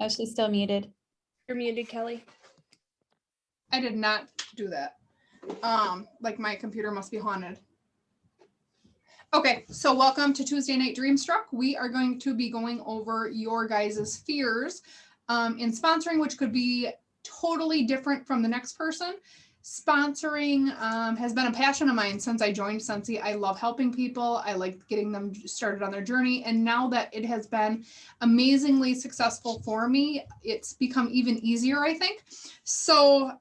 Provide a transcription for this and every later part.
Oh, she's still muted. You're muted, Kelly. I did not do that. Like my computer must be haunted. Okay, so welcome to Tuesday Night Dreamstruck. We are going to be going over your guys' fears in sponsoring, which could be totally different from the next person. Sponsoring has been a passion of mine since I joined Scentsy. I love helping people. I like getting them started on their journey. And now that it has been amazingly successful for me, it's become even easier, I think. So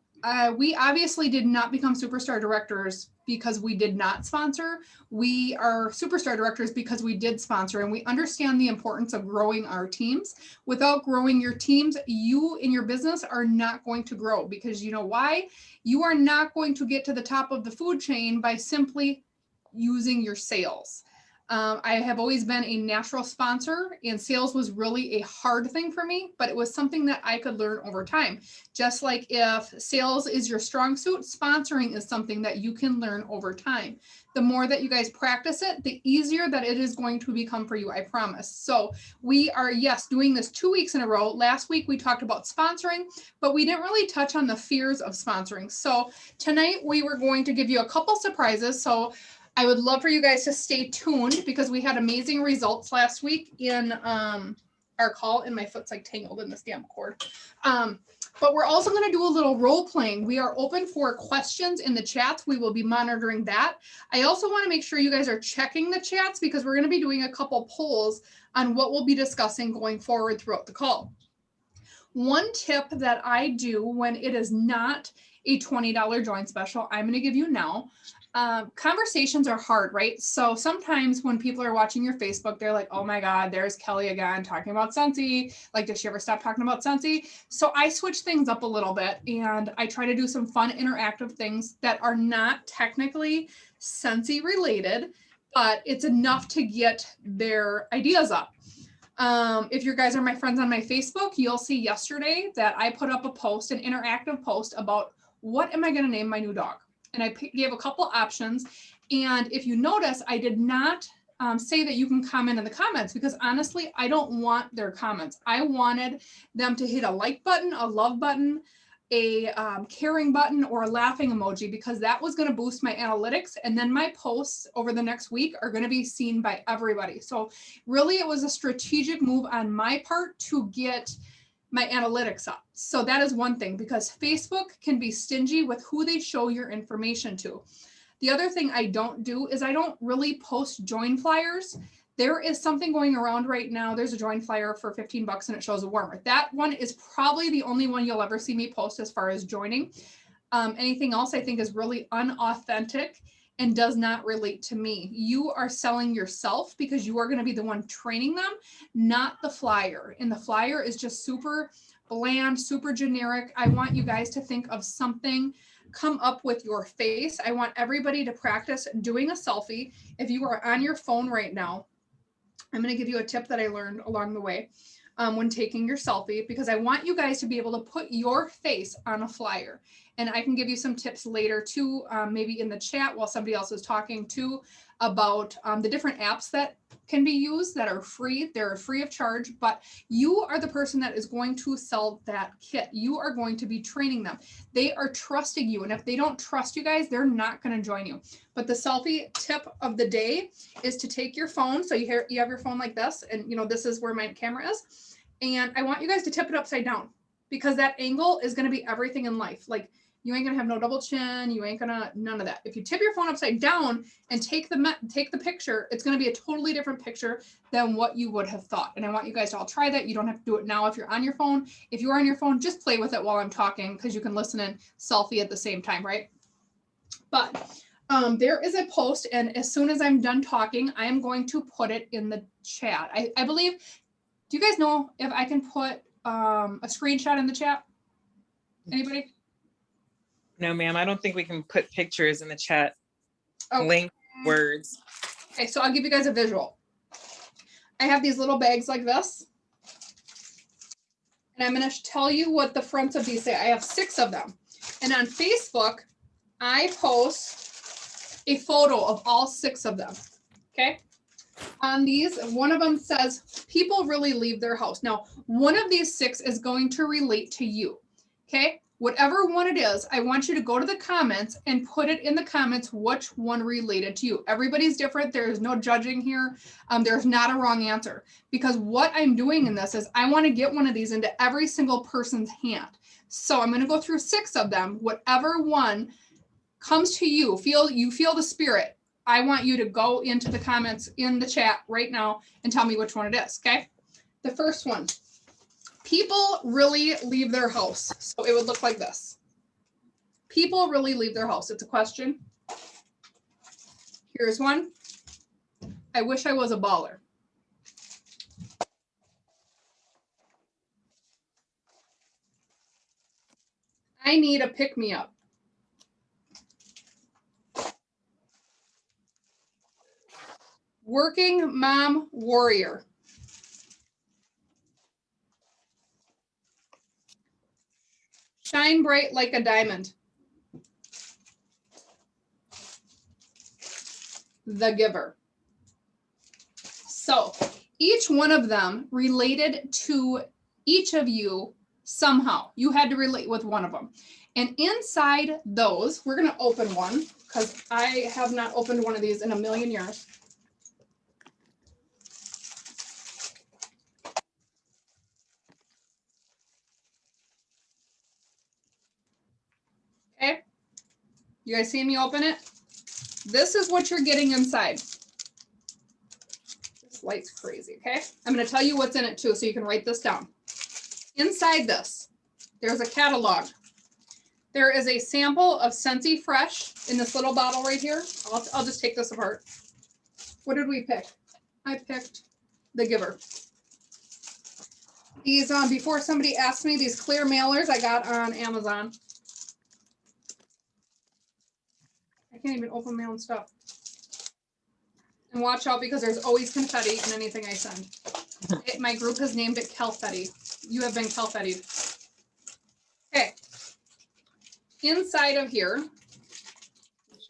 we obviously did not become superstar directors because we did not sponsor. We are superstar directors because we did sponsor, and we understand the importance of growing our teams. Without growing your teams, you in your business are not going to grow, because you know why? You are not going to get to the top of the food chain by simply using your sales. I have always been a natural sponsor, and sales was really a hard thing for me, but it was something that I could learn over time. Just like if sales is your strong suit, sponsoring is something that you can learn over time. The more that you guys practice it, the easier that it is going to become for you, I promise. So we are, yes, doing this 2 weeks in a row. Last week we talked about sponsoring, but we didn't really touch on the fears of sponsoring. So tonight we were going to give you a couple surprises. So I would love for you guys to stay tuned, because we had amazing results last week in our call, and my foot's like tangled in this damn cord. But we're also going to do a little role playing. We are open for questions in the chats. We will be monitoring that. I also want to make sure you guys are checking the chats, because we're going to be doing a couple polls on what we'll be discussing going forward throughout the call. One tip that I do when it is not a $20 join special, I'm going to give you now. Conversations are hard, right? So sometimes when people are watching your Facebook, they're like, oh my God, there's Kelly again talking about Scentsy. Like, does she ever stop talking about Scentsy? So I switch things up a little bit, and I try to do some fun interactive things that are not technically Scentsy related, but it's enough to get their ideas up. If you guys are my friends on my Facebook, you'll see yesterday that I put up a post, an interactive post about what am I going to name my new dog? And I gave a couple options. And if you notice, I did not say that you can comment in the comments, because honestly, I don't want their comments. I wanted them to hit a like button, a love button, a caring button, or a laughing emoji, because that was going to boost my analytics. And then my posts over the next week are going to be seen by everybody. So really, it was a strategic move on my part to get my analytics up. So that is one thing, because Facebook can be stingy with who they show your information to. The other thing I don't do is I don't really post join flyers. There is something going around right now. There's a join flyer for 15 bucks and it shows a wormer. That one is probably the only one you'll ever see me post as far as joining. Anything else I think is really unauthentic and does not relate to me. You are selling yourself, because you are going to be the one training them, not the flyer. And the flyer is just super bland, super generic. I want you guys to think of something, come up with your face. I want everybody to practice doing a selfie. If you are on your phone right now, I'm going to give you a tip that I learned along the way when taking your selfie, because I want you guys to be able to put your face on a flyer. And I can give you some tips later too, maybe in the chat while somebody else is talking too, about the different apps that can be used that are free. They're free of charge, but you are the person that is going to sell that kit. You are going to be training them. They are trusting you. And if they don't trust you guys, they're not going to join you. But the selfie tip of the day is to take your phone. So you have your phone like this, and you know, this is where my camera is. And I want you guys to tip it upside down, because that angle is going to be everything in life. Like, you ain't gonna have no double chin. You ain't gonna, none of that. If you tip your phone upside down and take the picture, it's gonna be a totally different picture than what you would have thought. And I want you guys to all try that. You don't have to do it now if you're on your phone. If you are on your phone, just play with it while I'm talking, because you can listen and selfie at the same time, right? But there is a post, and as soon as I'm done talking, I am going to put it in the chat. I believe, do you guys know if I can put a screenshot in the chat? Anybody? No, ma'am, I don't think we can put pictures in the chat. Okay. Link words. Okay, so I'll give you guys a visual. I have these little bags like this. And I'm going to tell you what the fronts of these say. I have 6 of them. And on Facebook, I post a photo of all 6 of them. Okay. On these, one of them says, people really leave their house. Now, one of these 6 is going to relate to you, okay? Whatever one it is, I want you to go to the comments and put it in the comments which one related to you. Everybody's different. There's no judging here. There's not a wrong answer, because what I'm doing in this is I want to get one of these into every single person's hand. So I'm going to go through 6 of them. Whatever one comes to you, you feel the spirit, I want you to go into the comments in the chat right now and tell me which one it is, okay? The first one, people really leave their house. So it would look like this. People really leave their house. It's a question. Here's one. I wish I was a baller. I need a pick-me-up. Working mom warrior. Shine bright like a diamond. The giver. So each one of them related to each of you somehow. You had to relate with one of them. And inside those, we're going to open one because I have not opened one of these in a million years. Okay. You guys see me open it? This is what you're getting inside. This light's crazy, okay? I'm going to tell you what's in it too, so you can write this down. Inside this, there's a catalog. There is a sample of Scentsy Fresh in this little bottle right here. I'll just take this apart. What did we pick? I picked the Giver. These, before somebody asked me, these clear mailers I got on Amazon. I can't even open my own stuff. And watch out because there's always confetti in anything I send. My group has named it Calfetti. You have been Calfettied. Okay. Inside of here,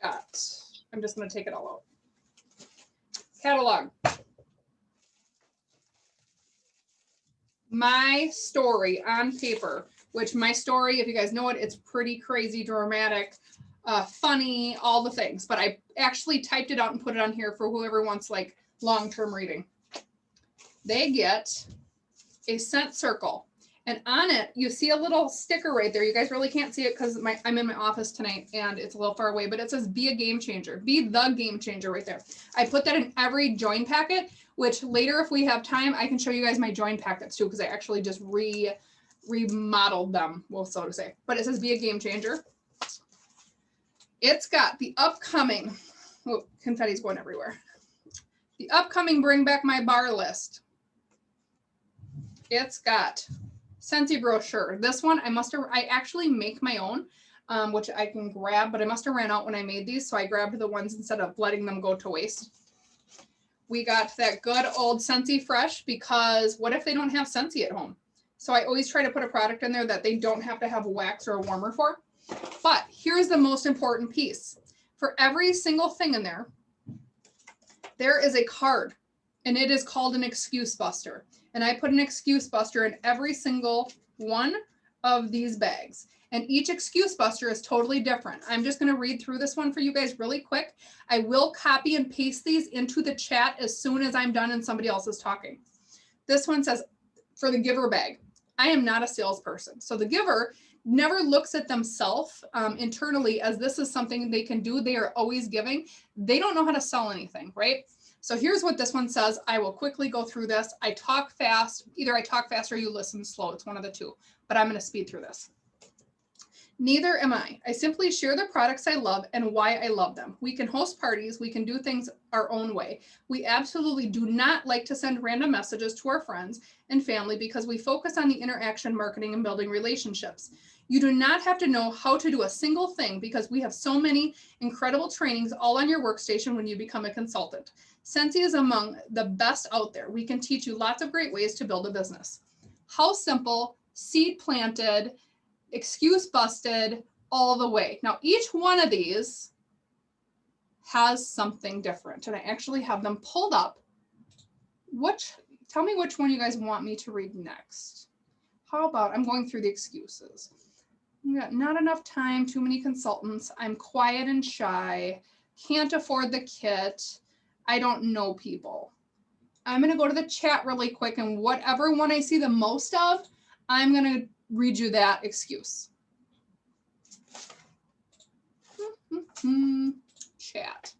I'm just going to take it all out. Catalog. My story on paper, which my story, if you guys know it, it's pretty crazy, dramatic, funny, all the things. But I actually typed it out and put it on here for whoever wants like long-term reading. They get a scent circle. And on it, you see a little sticker right there. You guys really can't see it because I'm in my office tonight and it's a little far away, but it says be a game changer. Be the game changer right there. I put that in every join packet, which later, if we have time, I can show you guys my join packets too, because I actually just remodeled them, well, so to say. But it says be a game changer. It's got the upcoming, oh, confetti's going everywhere. The upcoming Bring Back My Bar list. It's got Scentsy brochure. This one, I actually make my own, which I can grab, but I must have ran out when I made these. So I grabbed the ones instead of letting them go to waste. We got that good old Scentsy Fresh, because what if they don't have Scentsy at home? So I always try to put a product in there that they don't have to have a wax or a warmer for. But here's the most important piece. For every single thing in there, there is a card, and it is called an excuse buster. And I put an excuse buster in every single one of these bags. And each excuse buster is totally different. I'm just going to read through this one for you guys really quick. I will copy and paste these into the chat as soon as I'm done and somebody else is talking. This one says, for the Giver bag, I am not a salesperson. So the Giver never looks at themselves internally as this is something they can do. They are always giving. They don't know how to sell anything, right? So here's what this one says. I will quickly go through this. I talk fast. Either I talk fast or you listen slow. It's one of the two, but I'm going to speed through this. Neither am I. I simply share the products I love and why I love them. We can host parties. We can do things our own way. We absolutely do not like to send random messages to our friends and family because we focus on the interaction, marketing, and building relationships. You do not have to know how to do a single thing because we have so many incredible trainings all on your workstation when you become a consultant. Scentsy is among the best out there. We can teach you lots of great ways to build a business. How simple, seed planted, excuse busted, all the way. Now, each one of these has something different, and I actually have them pulled up Tell me which one you guys want me to read next. How about, I'm going through the excuses. Not enough time, too many consultants. I'm quiet and shy. Can't afford the kit. I don't know people. I'm going to go to the chat really quick, and whatever one I see the most of, I'm going to read you that excuse. Chat.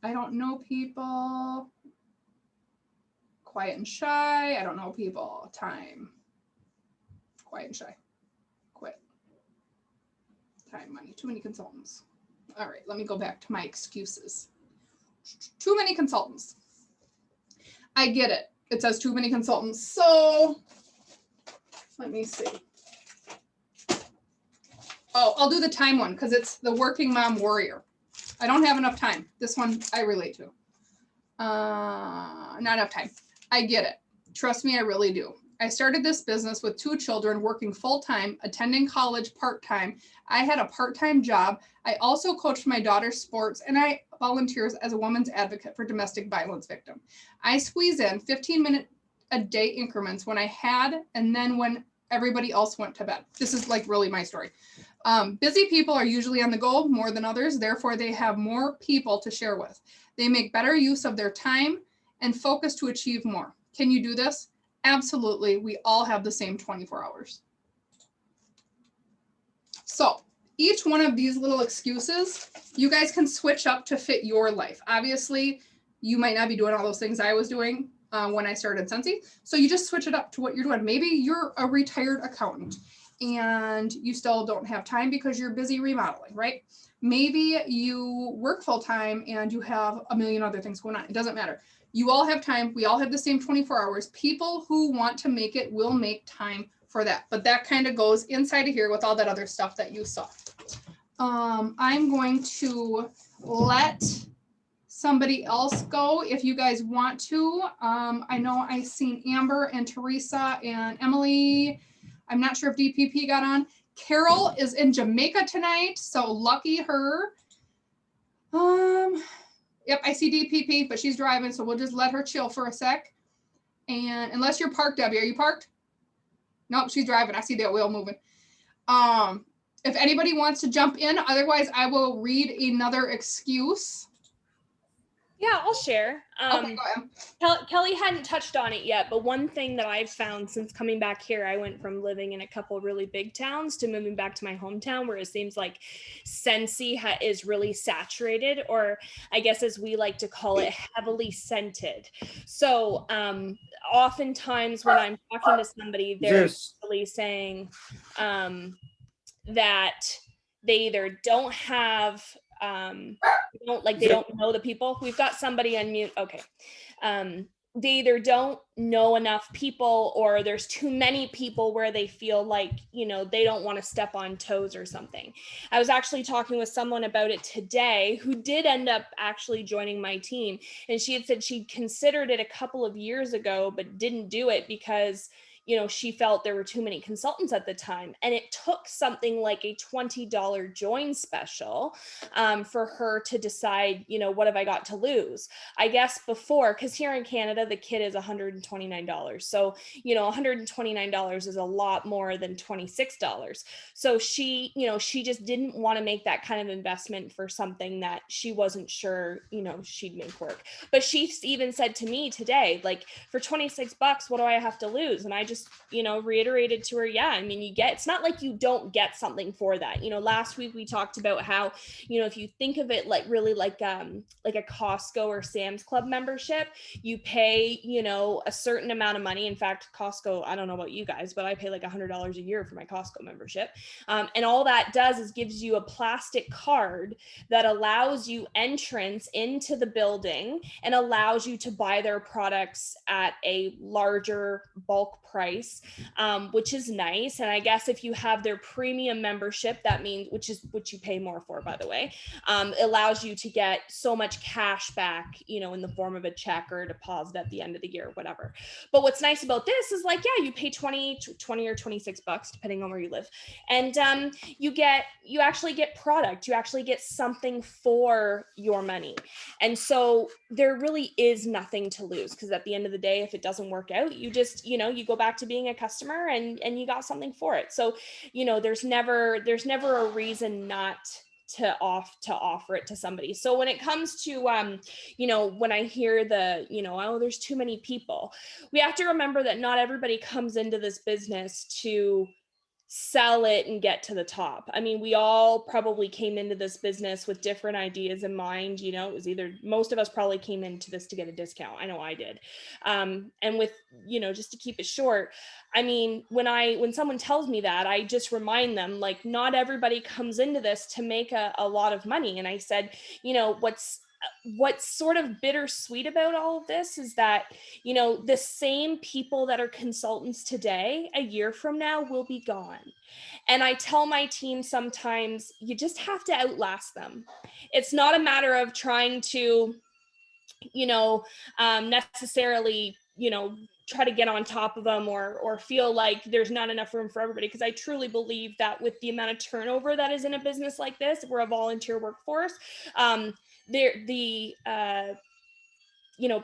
I don't know people. Quiet and shy. I don't know people. Time. Quiet and shy. Quit. Time, money. Too many consultants. All right, let me go back to my excuses. Too many consultants. I get it. It says too many consultants. So let me see. Oh, I'll do the time one because it's the working mom warrior. I don't have enough time. This one I relate to. Not enough time. I get it. Trust me, I really do. I started this business with 2 children, working full-time, attending college part-time. I had a part-time job. I also coached my daughter's sports, and I volunteers as a women's advocate for domestic violence victims. I squeeze in 15-minute a day increments when I had, and then when everybody else went to bed. This is like really my story. Busy people are usually on the go more than others. Therefore, they have more people to share with. They make better use of their time and focus to achieve more. Can you do this? Absolutely. We all have the same 24 hours. So each one of these little excuses, you guys can switch up to fit your life. Obviously, you might not be doing all those things I was doing when I started Scentsy. So you just switch it up to what you're doing. Maybe you're a retired accountant and you still don't have time because you're busy remodeling, right? Maybe you work full time and you have a million other things going on. It doesn't matter. You all have time. We all have the same 24 hours. People who want to make it will make time for that. But that kind of goes inside of here with all that other stuff that you saw. I'm going to let somebody else go if you guys want to. I know I've seen Amber and Teresa and Emily. I'm not sure if DPP got on. Carol is in Jamaica tonight, so lucky her. Yep, I see DPP, but she's driving, so we'll just let her chill for a sec. And unless you're parked, Debbie, are you parked? Nope, she's driving. I see that wheel moving. If anybody wants to jump in, otherwise I will read another excuse. Yeah, I'll share. Okay, go ahead. Kelly hadn't touched on it yet, but one thing that I've found since coming back here, I went from living in a couple really big towns to moving back to my hometown, where it seems like Scentsy is really saturated, or I guess as we like to call it, heavily scented. So oftentimes when I'm talking to somebody, they're really saying that they either don't have they don't know the people. We've got somebody on mute. Okay. They either don't know enough people, or there's too many people where they feel like, they don't want to step on toes or something. I was actually talking with someone about it today who did end up actually joining my team. And she had said she'd considered it a couple of years ago, but didn't do it because she felt there were too many consultants at the time. And it took something like a $20 join special for her to decide, what have I got to lose? I guess before, because here in Canada, the kit is $129. So, $129 is a lot more than $26. So she just didn't want to make that kind of investment for something that she wasn't sure, she'd make work. But she even said to me today, like, for $26, what do I have to lose? And I just, reiterated to her, yeah, I mean, it's not like you don't get something for that. Last week we talked about how, if you think of it like really like a Costco or Sam's Club membership, you pay, a certain amount of money. In fact, Costco, I don't know about you guys, but I pay like $100 a year for my Costco membership. And all that does is gives you a plastic card that allows you entrance into the building and allows you to buy their products at a larger bulk price price, which is nice. And I guess if you have their premium membership, that means, which you pay more for, by the way, allows you to get so much cash back, in the form of a check or a deposit at the end of the year, whatever. But what's nice about this is, like, yeah, you pay 20 or $26, depending on where you live. And you actually get product, you actually get something for your money. And so there really is nothing to lose, because at the end of the day, if it doesn't work out, you just, you go back to being a customer and you got something for it. So, there's never a reason not to offer it to somebody. So when it comes to, when I hear oh, there's too many people, we have to remember that not everybody comes into this business to sell it and get to the top. I mean, we all probably came into this business with different ideas in mind. It was either, most of us probably came into this to get a discount. I know I did. And with, just to keep it short, I mean, when someone tells me that, I just remind them, like, not everybody comes into this to make a lot of money. And I said, what's sort of bittersweet about all of this is that, the same people that are consultants today, a year from now, will be gone. And I tell my team sometimes, you just have to outlast them. It's not a matter of trying to, necessarily, try to get on top of them or feel like there's not enough room for everybody. Because I truly believe that with the amount of turnover that is in a business like this, we're a volunteer workforce,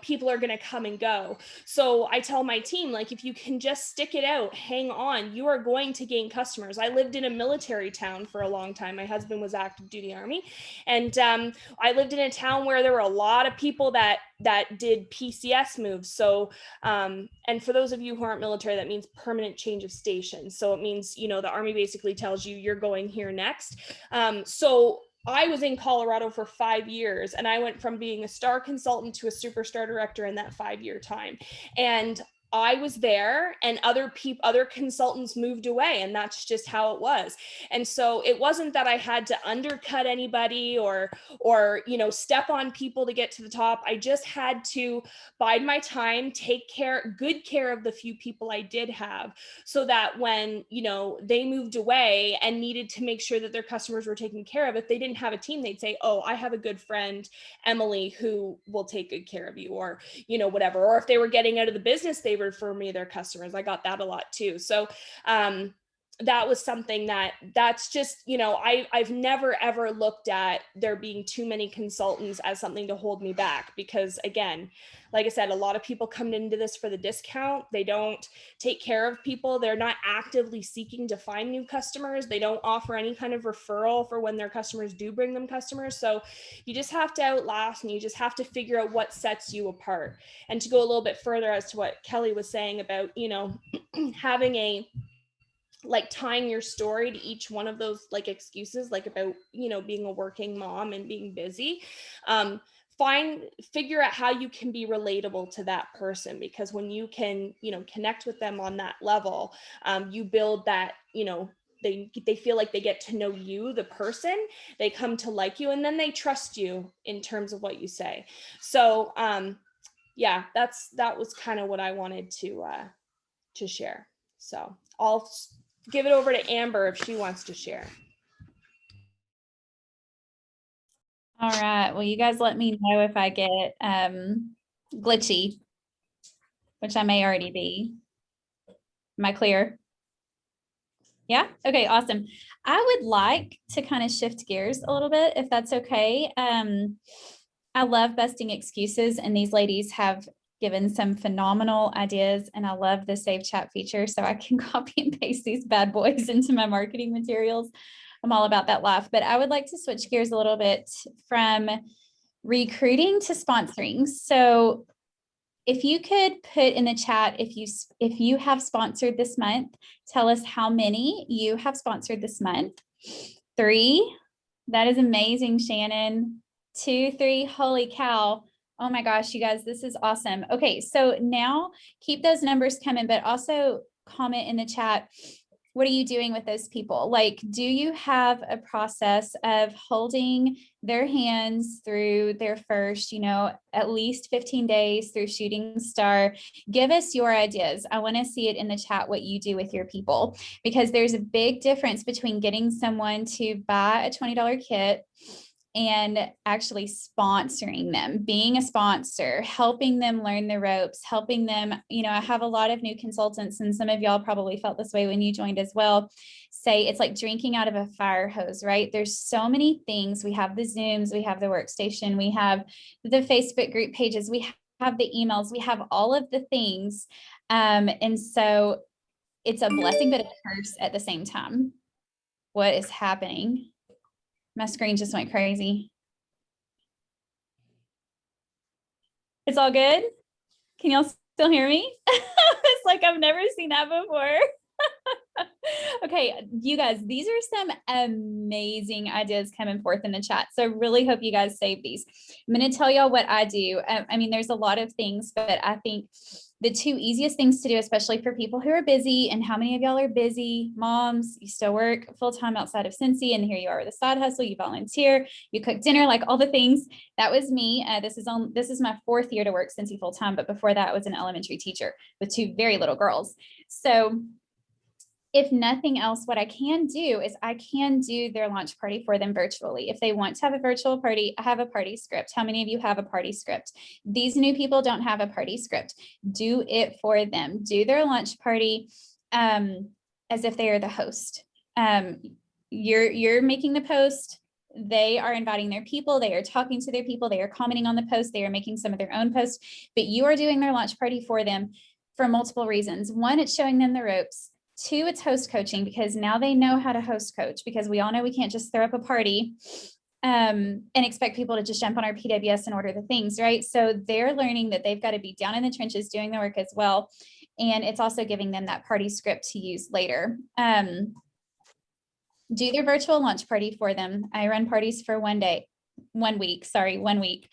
people are going to come and go. So I tell my team, like, if you can just stick it out, hang on, you are going to gain customers. I lived in a military town for a long time. My husband was active duty Army. And I lived in a town where there were a lot of people that did PCS moves. So, and for those of you who aren't military, that means permanent change of station. So it means, the Army basically tells you you're going here next. So I was in Colorado for 5 years, and I went from being a star consultant to a superstar director in that 5-year time. And I was there, and other consultants moved away, and that's just how it was. And so it wasn't that I had to undercut anybody or step on people to get to the top. I just had to bide my time, take good care of the few people I did have, so that when, they moved away and needed to make sure that their customers were taken care of, if they didn't have a team, they'd say, oh, I have a good friend, Emily, who will take good care of you, or, whatever. Or if they were getting out of the business, they refer me their customers. I got that a lot too. So, that was something that's just, I've never ever looked at there being too many consultants as something to hold me back, because again, like I said, a lot of people come into this for the discount. They don't take care of people. They're not actively seeking to find new customers. They don't offer any kind of referral for when their customers do bring them customers. So you just have to outlast, and you just have to figure out what sets you apart. And to go a little bit further as to what Kelly was saying about, having tying your story to each one of those excuses, about, being a working mom and being busy, figure out how you can be relatable to that person, because when you can, connect with them on that level, you build that, they feel like they get to know you, the person, they come to like you, and then they trust you in terms of what you say. So, yeah, that was kind of what I wanted to share. So I'll give it over to Amber if she wants to share. All right. Well, you guys let me know if I get glitchy, which I may already be. Am I clear? Yeah. Okay. Awesome. I would like to kind of shift gears a little bit, if that's okay. I love busting excuses, and these ladies have given some phenomenal ideas, and I love the save chat feature, so I can copy and paste these bad boys into my marketing materials. I'm all about that life. But I would like to switch gears a little bit from recruiting to sponsoring. So if you could put in the chat, if you have sponsored this month, tell us how many you have sponsored this month. 3, that is amazing, Shannon. 2, 3, holy cow. Oh my gosh, you guys, this is awesome. Okay, so now keep those numbers coming, but also comment in the chat what are you doing with those people? Like, do you have a process of holding their hands through their first, at least 15 days through Shooting Star? Give us your ideas. I want to see it in the chat what you do with your people, because there's a big difference between getting someone to buy a $20 kit and actually sponsoring them, being a sponsor, helping them learn the ropes, helping them, I have a lot of new consultants, and some of y'all probably felt this way when you joined as well, say it's like drinking out of a fire hose, right? There's so many things. We have the Zooms, we have the workstation, we have the Facebook group pages, we have the emails, we have all of the things. And so it's a blessing, but a curse at the same time. What is happening? My screen just went crazy. It's all good? Can y'all still hear me? It's like I've never seen that before. Okay, you guys, these are some amazing ideas coming forth in the chat. So I really hope you guys save these. I'm going to tell y'all what I do. There's a lot of things, but I think the two easiest things to do, especially for people who are busy, and how many of y'all are busy moms, you still work full-time outside of Scentsy, and here you are with a side hustle, you volunteer, you cook dinner, like all the things. That was me. This is my 4th year to work Scentsy full-time, but before that I was an elementary teacher with 2 very little girls. So if nothing else, what I can do is I can do their launch party for them virtually. If they want to have a virtual party, I have a party script. How many of you have a party script? These new people don't have a party script. Do it for them. Do their launch party as if they are the host. You're making the post. They are inviting their people. They are talking to their people. They are commenting on the post. They are making some of their own posts, but you are doing their launch party for them for multiple reasons. 1, it's showing them the ropes. 2, it's host coaching, because now they know how to host coach, because we all know we can't just throw up a party and expect people to just jump on our PWS and order the things, right? So they're learning that they've got to be down in the trenches doing the work as well. And it's also giving them that party script to use later. Do their virtual launch party for them. I run parties for 1 week.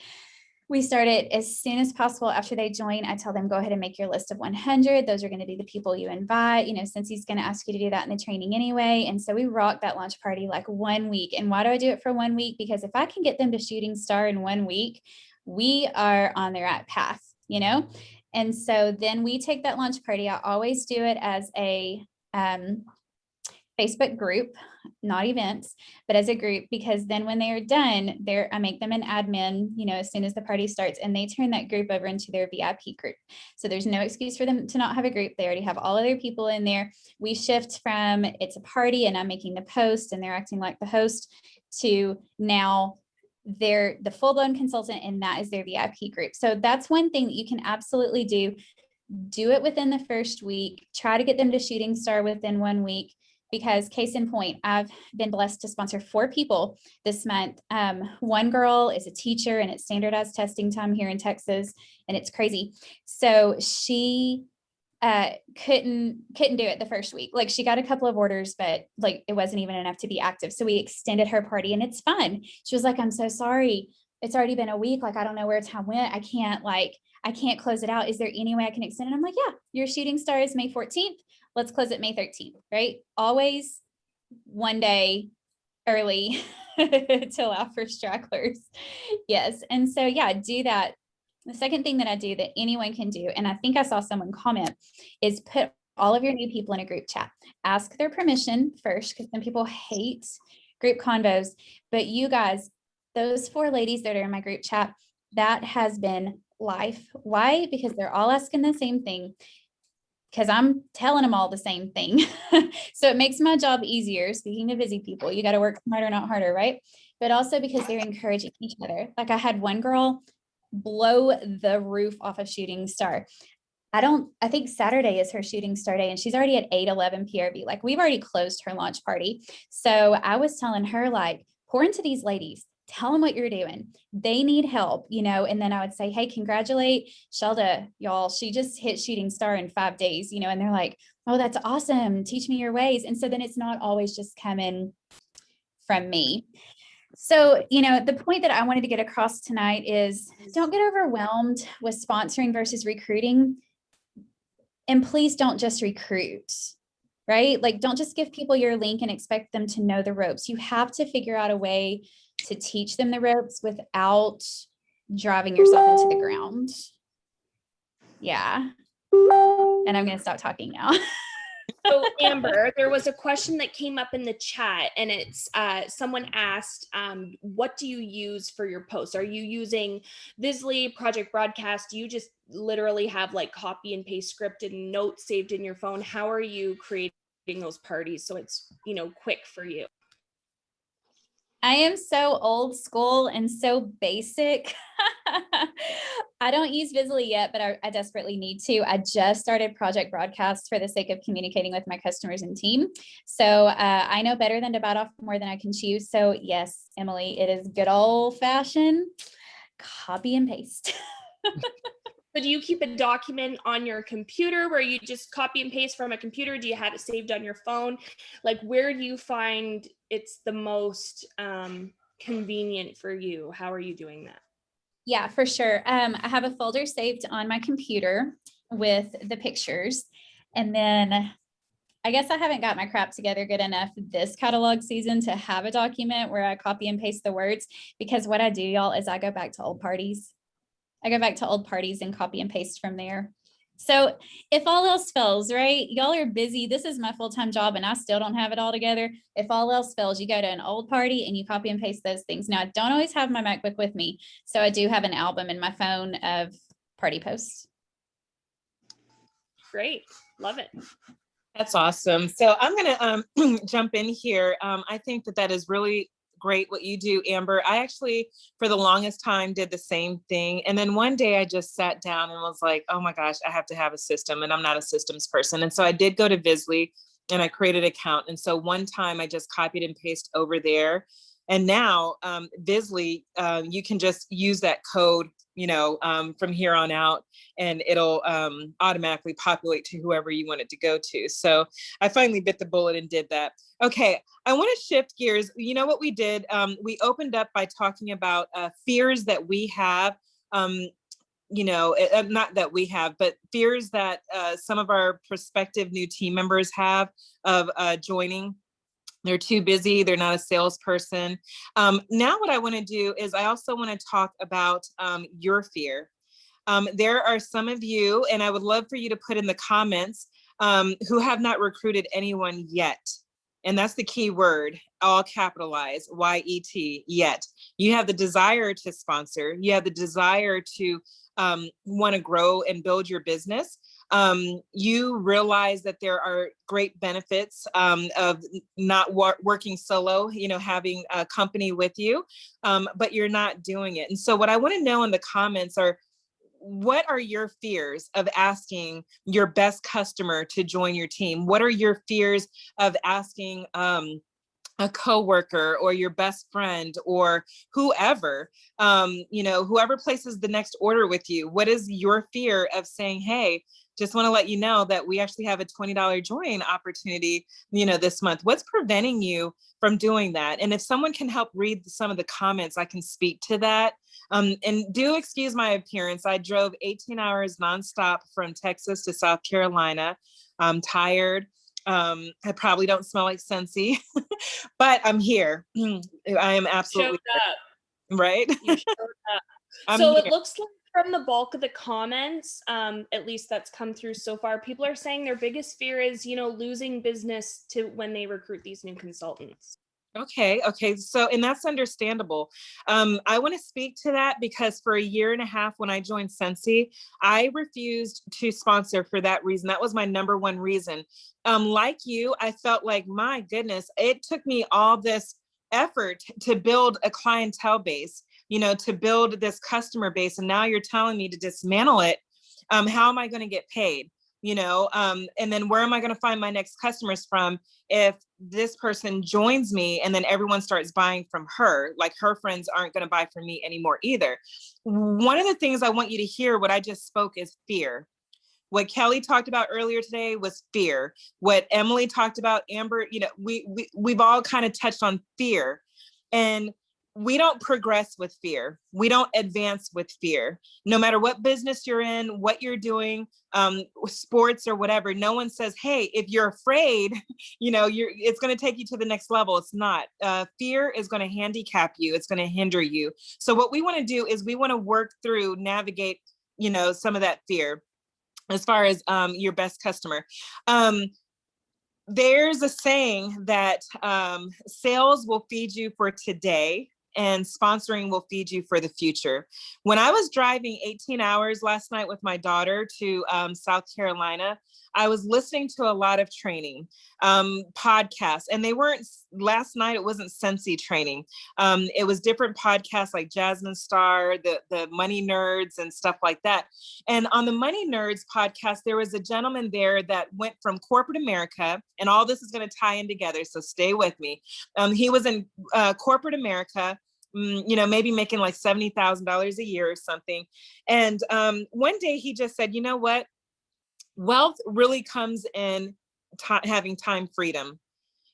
We start it as soon as possible after they join. I tell them, go ahead and make your list of 100. Those are going to be the people you invite, since he's going to ask you to do that in the training anyway. And so we rock that launch party like 1 week. And why do I do it for 1 week? Because if I can get them to Shooting Star in 1 week, we are on the right path, And so then we take that launch party. I always do it as a Facebook group, not events, but as a group, because then when they are done, I make them an admin, as soon as the party starts, and they turn that group over into their VIP group. So there's no excuse for them to not have a group. They already have all of their people in there. We shift from it's a party and I'm making the post and they're acting like the host, to now they're the full-blown consultant and that is their VIP group. So that's one thing that you can absolutely do. Do it within the first week. Try to get them to Shooting Star within 1 week. Because case in point, I've been blessed to sponsor 4 people this month. One girl is a teacher and it's standardized testing time here in Texas, and it's crazy. So she couldn't do it the first week. Like, she got a couple of orders, but like it wasn't even enough to be active. So we extended her party, and it's fun. She was like, I'm so sorry. It's already been a week. Like, I don't know where time went. I can't close it out. Is there any way I can extend it? I'm like, yeah, your Shooting Star is May 14th. Let's close it May 13th, right? Always 1 day early to allow for stragglers. Yes. And so, yeah, do that. The second thing that I do that anyone can do, and I think I saw someone comment, is put all of your new people in a group chat. Ask their permission first, because some people hate group convos. But you guys, those 4 ladies that are in my group chat, that has been life. Why? Because they're all asking the same thing. Because I'm telling them all the same thing. So it makes my job easier. Speaking of busy people, you got to work smarter, not harder, right? But also because they're encouraging each other. Like, I had one girl blow the roof off of Shooting Star. I think Saturday is her Shooting Star day, and she's already at 811 PRV. Like, we've already closed her launch party. So I was telling her, like, pour into these ladies. Tell them what you're doing. They need help, and then I would say, hey, congratulate Shelda, y'all. She just hit Shooting Star in 5 days, and they're like, oh, that's awesome. Teach me your ways. And so then it's not always just coming from me. So, the point that I wanted to get across tonight is don't get overwhelmed with sponsoring versus recruiting. And please don't just recruit. right? Like, don't just give people your link and expect them to know the ropes. You have to figure out a way to teach them the ropes without driving yourself into the ground. Yeah. And I'm going to stop talking now. So Amber, there was a question that came up in the chat, and it's someone asked, what do you use for your posts? Are you using Visly, Project Broadcast? Do you just literally have like copy and paste scripted notes saved in your phone? How are you creating those parties so it's, you know, quick for you? I am so old school and so basic. I don't use Visly yet, but I desperately need to. I just started Project Broadcast for the sake of communicating with my customers and team. So I know better than to bite off more than I can chew. So yes, Emily, it is good old fashioned copy and paste. So do you keep a document on your computer where you just copy and paste from a computer? Do you have it saved on your phone? Like, where do you find it's the most convenient for you? How are you doing that? Yeah, for sure. I have a folder saved on my computer with the pictures. And then I guess I haven't got my crap together good enough this catalog season to have a document where I copy and paste the words, because what I do, y'all, is I go back to old parties. I go back to old parties and copy and paste from there. So if all else fails, right, y'all are busy. This is my full-time job and I still don't have it all together. If all else fails, you go to an old party and you copy and paste those things. Now, I don't always have my MacBook with me, so I do have an album in my phone of party posts. Great. Love it. That's awesome. So I'm going to jump in here. I think that is really great what you do, Amber. I actually, for the longest time, did the same thing. And then one day I just sat down and was like, oh my gosh, I have to have a system, and I'm not a systems person. And so I did go to Visly and I created an account. And so one time I just copied and pasted over there. And now Visly, you can just use that code, you know, from here on out, and it'll automatically populate to whoever you want it to go to. So I finally bit the bullet and did that. Okay, I want to shift gears. You know what we did? We opened up by talking about fears that we have, you know, not that we have, but fears that some of our prospective new team members have of joining. They're too busy. They're not a salesperson. Now what I want to do is I also want to talk about your fear. There are some of you, and I would love for you to put in the comments, who have not recruited anyone yet. And that's the key word, all capitalized, Y-E-T, yet. You have the desire to sponsor. You have the desire to want to grow and build your business. You realize that there are great benefits of not working solo, you know, having a company with you, but you're not doing it. And so what I want to know in the comments are, what are your fears of asking your best customer to join your team? What are your fears of asking a coworker or your best friend or whoever, you know, whoever places the next order with you? What is your fear of saying, hey, just want to let you know that we actually have a $20 join opportunity, you know, this month? What's preventing you from doing that? And if someone can help read some of the comments, I can speak to that. And do excuse my appearance. I drove 18 hours nonstop from Texas to South Carolina. I'm tired. I probably don't smell like Scentsy, but I'm here. I am absolutely Showed up. Right. You showed up. So it looks like from the bulk of the comments, at least that's come through so far, people are saying their biggest fear is, you know, losing business to when they recruit these new consultants. Okay. So, and that's understandable. I want to speak to that because for a year and a half when I joined Scentsy, I refused to sponsor for that reason. That was my number one reason. Like you, I felt like, my goodness, it took me all this effort to build a clientele base, you know, to build this customer base. And now you're telling me to dismantle it. How am I going to get paid? You know, and then where am I going to find my next customers from if this person joins me and then everyone starts buying from her? Like, her friends aren't going to buy from me anymore either. One of the things I want you to hear, what I just spoke, is fear. What Kelly talked about earlier today was fear. What Emily talked about, Amber, you know, we've all kind of touched on fear. And we don't progress with fear. We don't advance with fear. No matter what business you're in, what you're doing, sports or whatever, no one says, hey, if you're afraid, it's going to take you to the next level. It's not. Fear is going to handicap you. It's going to hinder you. So what we want to do is we want to work through, navigate, some of that fear as far as your best customer. There's a saying that sales will feed you for today and sponsoring will feed you for the future. When I was driving 18 hours last night with my daughter to South Carolina, I was listening to a lot of training podcasts, and last night it wasn't Scentsy training. It was different podcasts like Jasmine Star, the Money Nerds and stuff like that. And on the Money Nerds podcast, there was a gentleman there that went from corporate America, and all this is going to tie in together, so stay with me. He was in corporate America, maybe making like $70,000 a year or something. And one day he just said, you know what? Wealth really comes in having time freedom.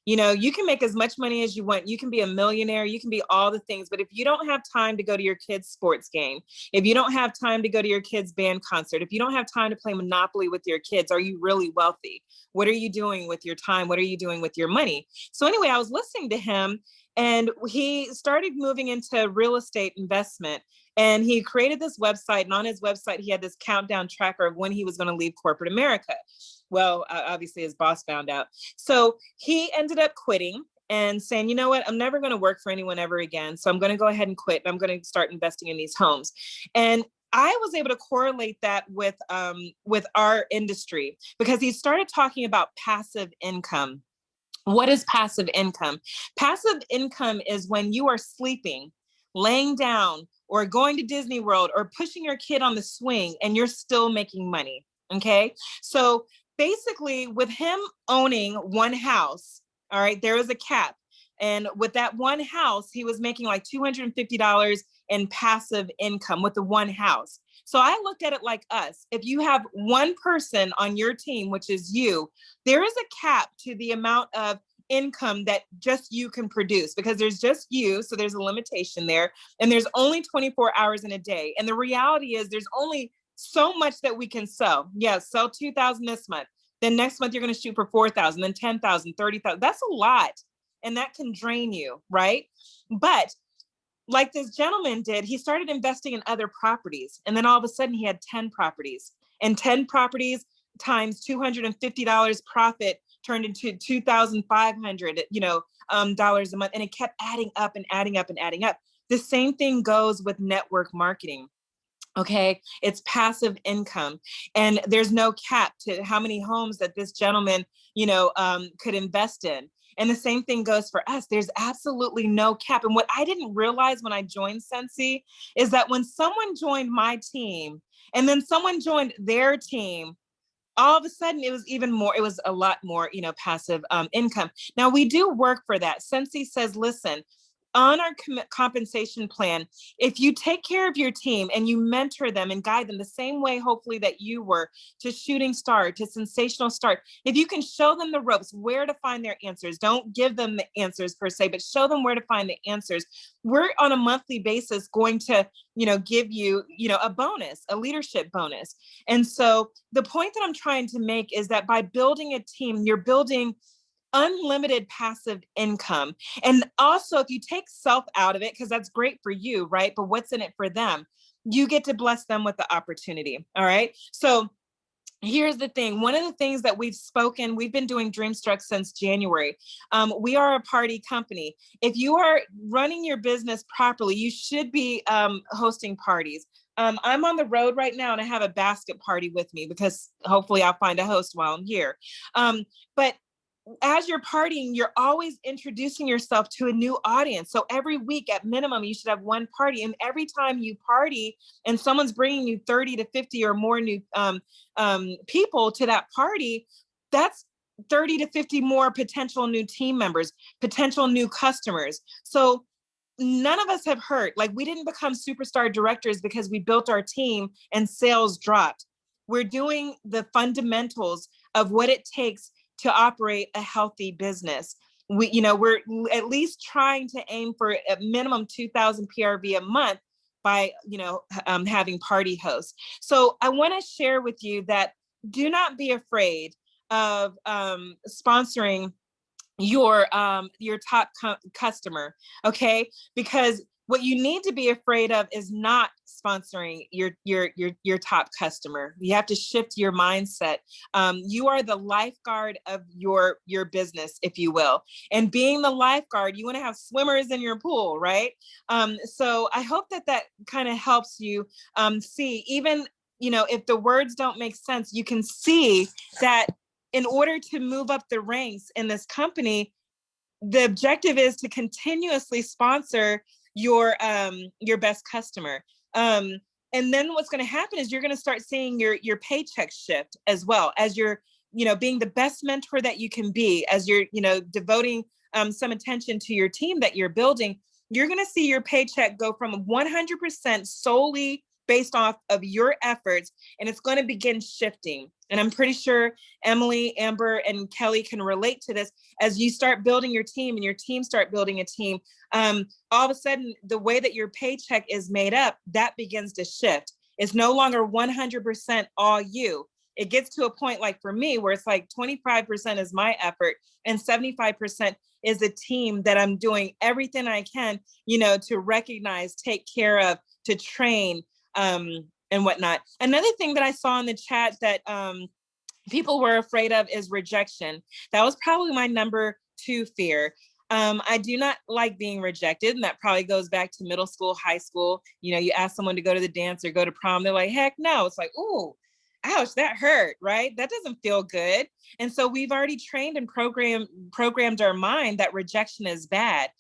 You can make as much money as you want. You can be a millionaire. You can be all the things. But if you don't have time to go to your kid's sports game, if you don't have time to go to your kid's band concert, if you don't have time to play Monopoly with your kids, are you really wealthy? What are you doing with your time? What are you doing with your money? So anyway, I was listening to him, and he started moving into real estate investment. And he created this website, and on his website, he had this countdown tracker of when he was going to leave corporate America. Well, obviously his boss found out. So he ended up quitting and saying, you know what, I'm never going to work for anyone ever again. So I'm going to go ahead and quit. And I'm going to start investing in these homes. And I was able to correlate that with our industry, because he started talking about passive income. What is passive income? Passive income is when you are sleeping, laying down, or going to Disney World, or pushing your kid on the swing, and you're still making money. Okay. So basically, with him owning one house, all right, there is a cap. And with that one house, he was making like $250 in passive income with the one house. So I looked at it like us. If you have one person on your team, which is you, there is a cap to the amount of income that just you can produce, because there's just you. So there's a limitation there, and there's only 24 hours in a day. And the reality is there's only so much that we can sell. Yeah, sell 2,000 this month. Then next month you're going to shoot for 4,000, then 10,000, 30,000. That's a lot. And that can drain you, right? But like this gentleman did, he started investing in other properties. And then all of a sudden he had 10 properties, and 10 properties times $250 profit turned into $2,500, dollars a month. And it kept adding up and adding up and adding up. The same thing goes with network marketing. Okay. It's passive income, and there's no cap to how many homes that this gentleman, could invest in. And the same thing goes for us. There's absolutely no cap. And what I didn't realize when I joined Scentsy is that when someone joined my team and then someone joined their team, all of a sudden it was a lot more, passive income. Now we do work for that. Scentsy says, listen, on our compensation plan, if you take care of your team and you mentor them and guide them the same way, hopefully, that you were to Shooting Star, to Sensational Start, if you can show them the ropes, where to find their answers, don't give them the answers per se, but show them where to find the answers. We're on a monthly basis going to, give you, a bonus, a leadership bonus. And so the point that I'm trying to make is that by building a team, you're building unlimited passive income. And also, if you take self out of it, because that's great for you, right? But what's in it for them? You get to bless them with the opportunity. All right. So here's the thing. One of the things that we've been doing Dreamstruck since January. We are a party company. If you are running your business properly, you should be hosting parties. I'm on the road right now, and I have a basket party with me, because hopefully I'll find a host while I'm here. But as you're partying, you're always introducing yourself to a new audience. So every week at minimum, you should have one party. And every time you party and someone's bringing you 30 to 50 or more new people to that party, that's 30 to 50 more potential new team members, potential new customers. So none of us have hurt. Like, we didn't become superstar directors because we built our team and sales dropped. We're doing the fundamentals of what it takes to operate a healthy business. we're at least trying to aim for a minimum 2,000 PRV a month by, having party hosts. So I want to share with you that do not be afraid of sponsoring your top customer, okay? Because what you need to be afraid of is not sponsoring your top customer. You have to shift your mindset. You are the lifeguard of your business, if you will. And being the lifeguard, you want to have swimmers in your pool, right? So I hope that kind of helps you see, even, if the words don't make sense, you can see that in order to move up the ranks in this company, the objective is to continuously sponsor your best customer. And then what's going to happen is you're going to start seeing your paycheck shift, as well as you're, being the best mentor that you can be, as you're, devoting some attention to your team that you're building. You're going to see your paycheck go from 100% solely based off of your efforts, and it's going to begin shifting. And I'm pretty sure Emily, Amber, and Kelly can relate to this. As you start building your team and your team start building a team, all of a sudden, the way that your paycheck is made up, that begins to shift. It's no longer 100% all you. It gets to a point, like for me, where it's like 25% is my effort and 75% is the team that I'm doing everything I can, to recognize, take care of, to train, and whatnot. Another thing that I saw in the chat that people were afraid of is rejection. That was probably my number 2 fear. I do not like being rejected, and that probably goes back to middle school, high school. You ask someone to go to the dance or go to prom, they're like, heck no. It's like, ooh, ouch, that hurt, right? That doesn't feel good. And so we've already trained and programmed our mind that rejection is bad.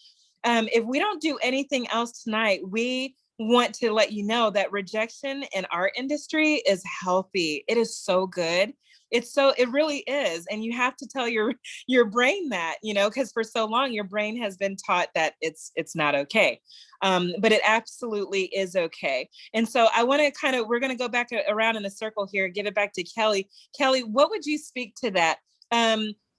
If we don't do anything else tonight, we want to let you know that rejection in our industry is healthy. It is so good. It really is. And you have to tell your brain that, because for so long your brain has been taught that it's not okay. But it absolutely is okay. And so I want to we're going to go back around in a circle here, give it back to Kelly. Kelly, what would you speak to that?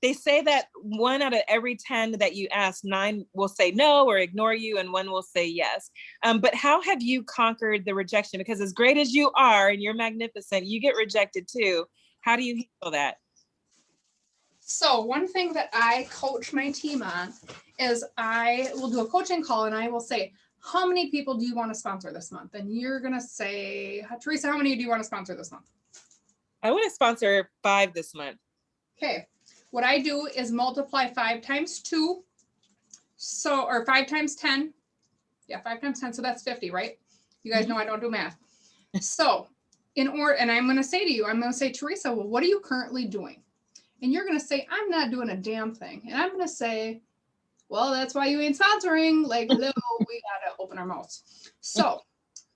They say that 1 out of every 10 that you ask, 9 will say no or ignore you, and 1 will say yes. But how have you conquered the rejection? Because as great as you are and you're magnificent, you get rejected too. How do you handle that? So one thing that I coach my team on is I will do a coaching call and I will say, how many people do you want to sponsor this month? And you're going to say, Teresa, how many do you want to sponsor this month? I want to sponsor 5 this month. Okay. What I do is multiply 5 times 2. So, or 5 times 10. Yeah, 5 times 10. So that's 50, right? You guys know I don't do math. So and I'm going to say to you, I'm going to say, Teresa, well, what are you currently doing? And you're going to say, I'm not doing a damn thing. And I'm going to say, well, that's why you ain't sponsoring. Like, hello, we got to open our mouths. So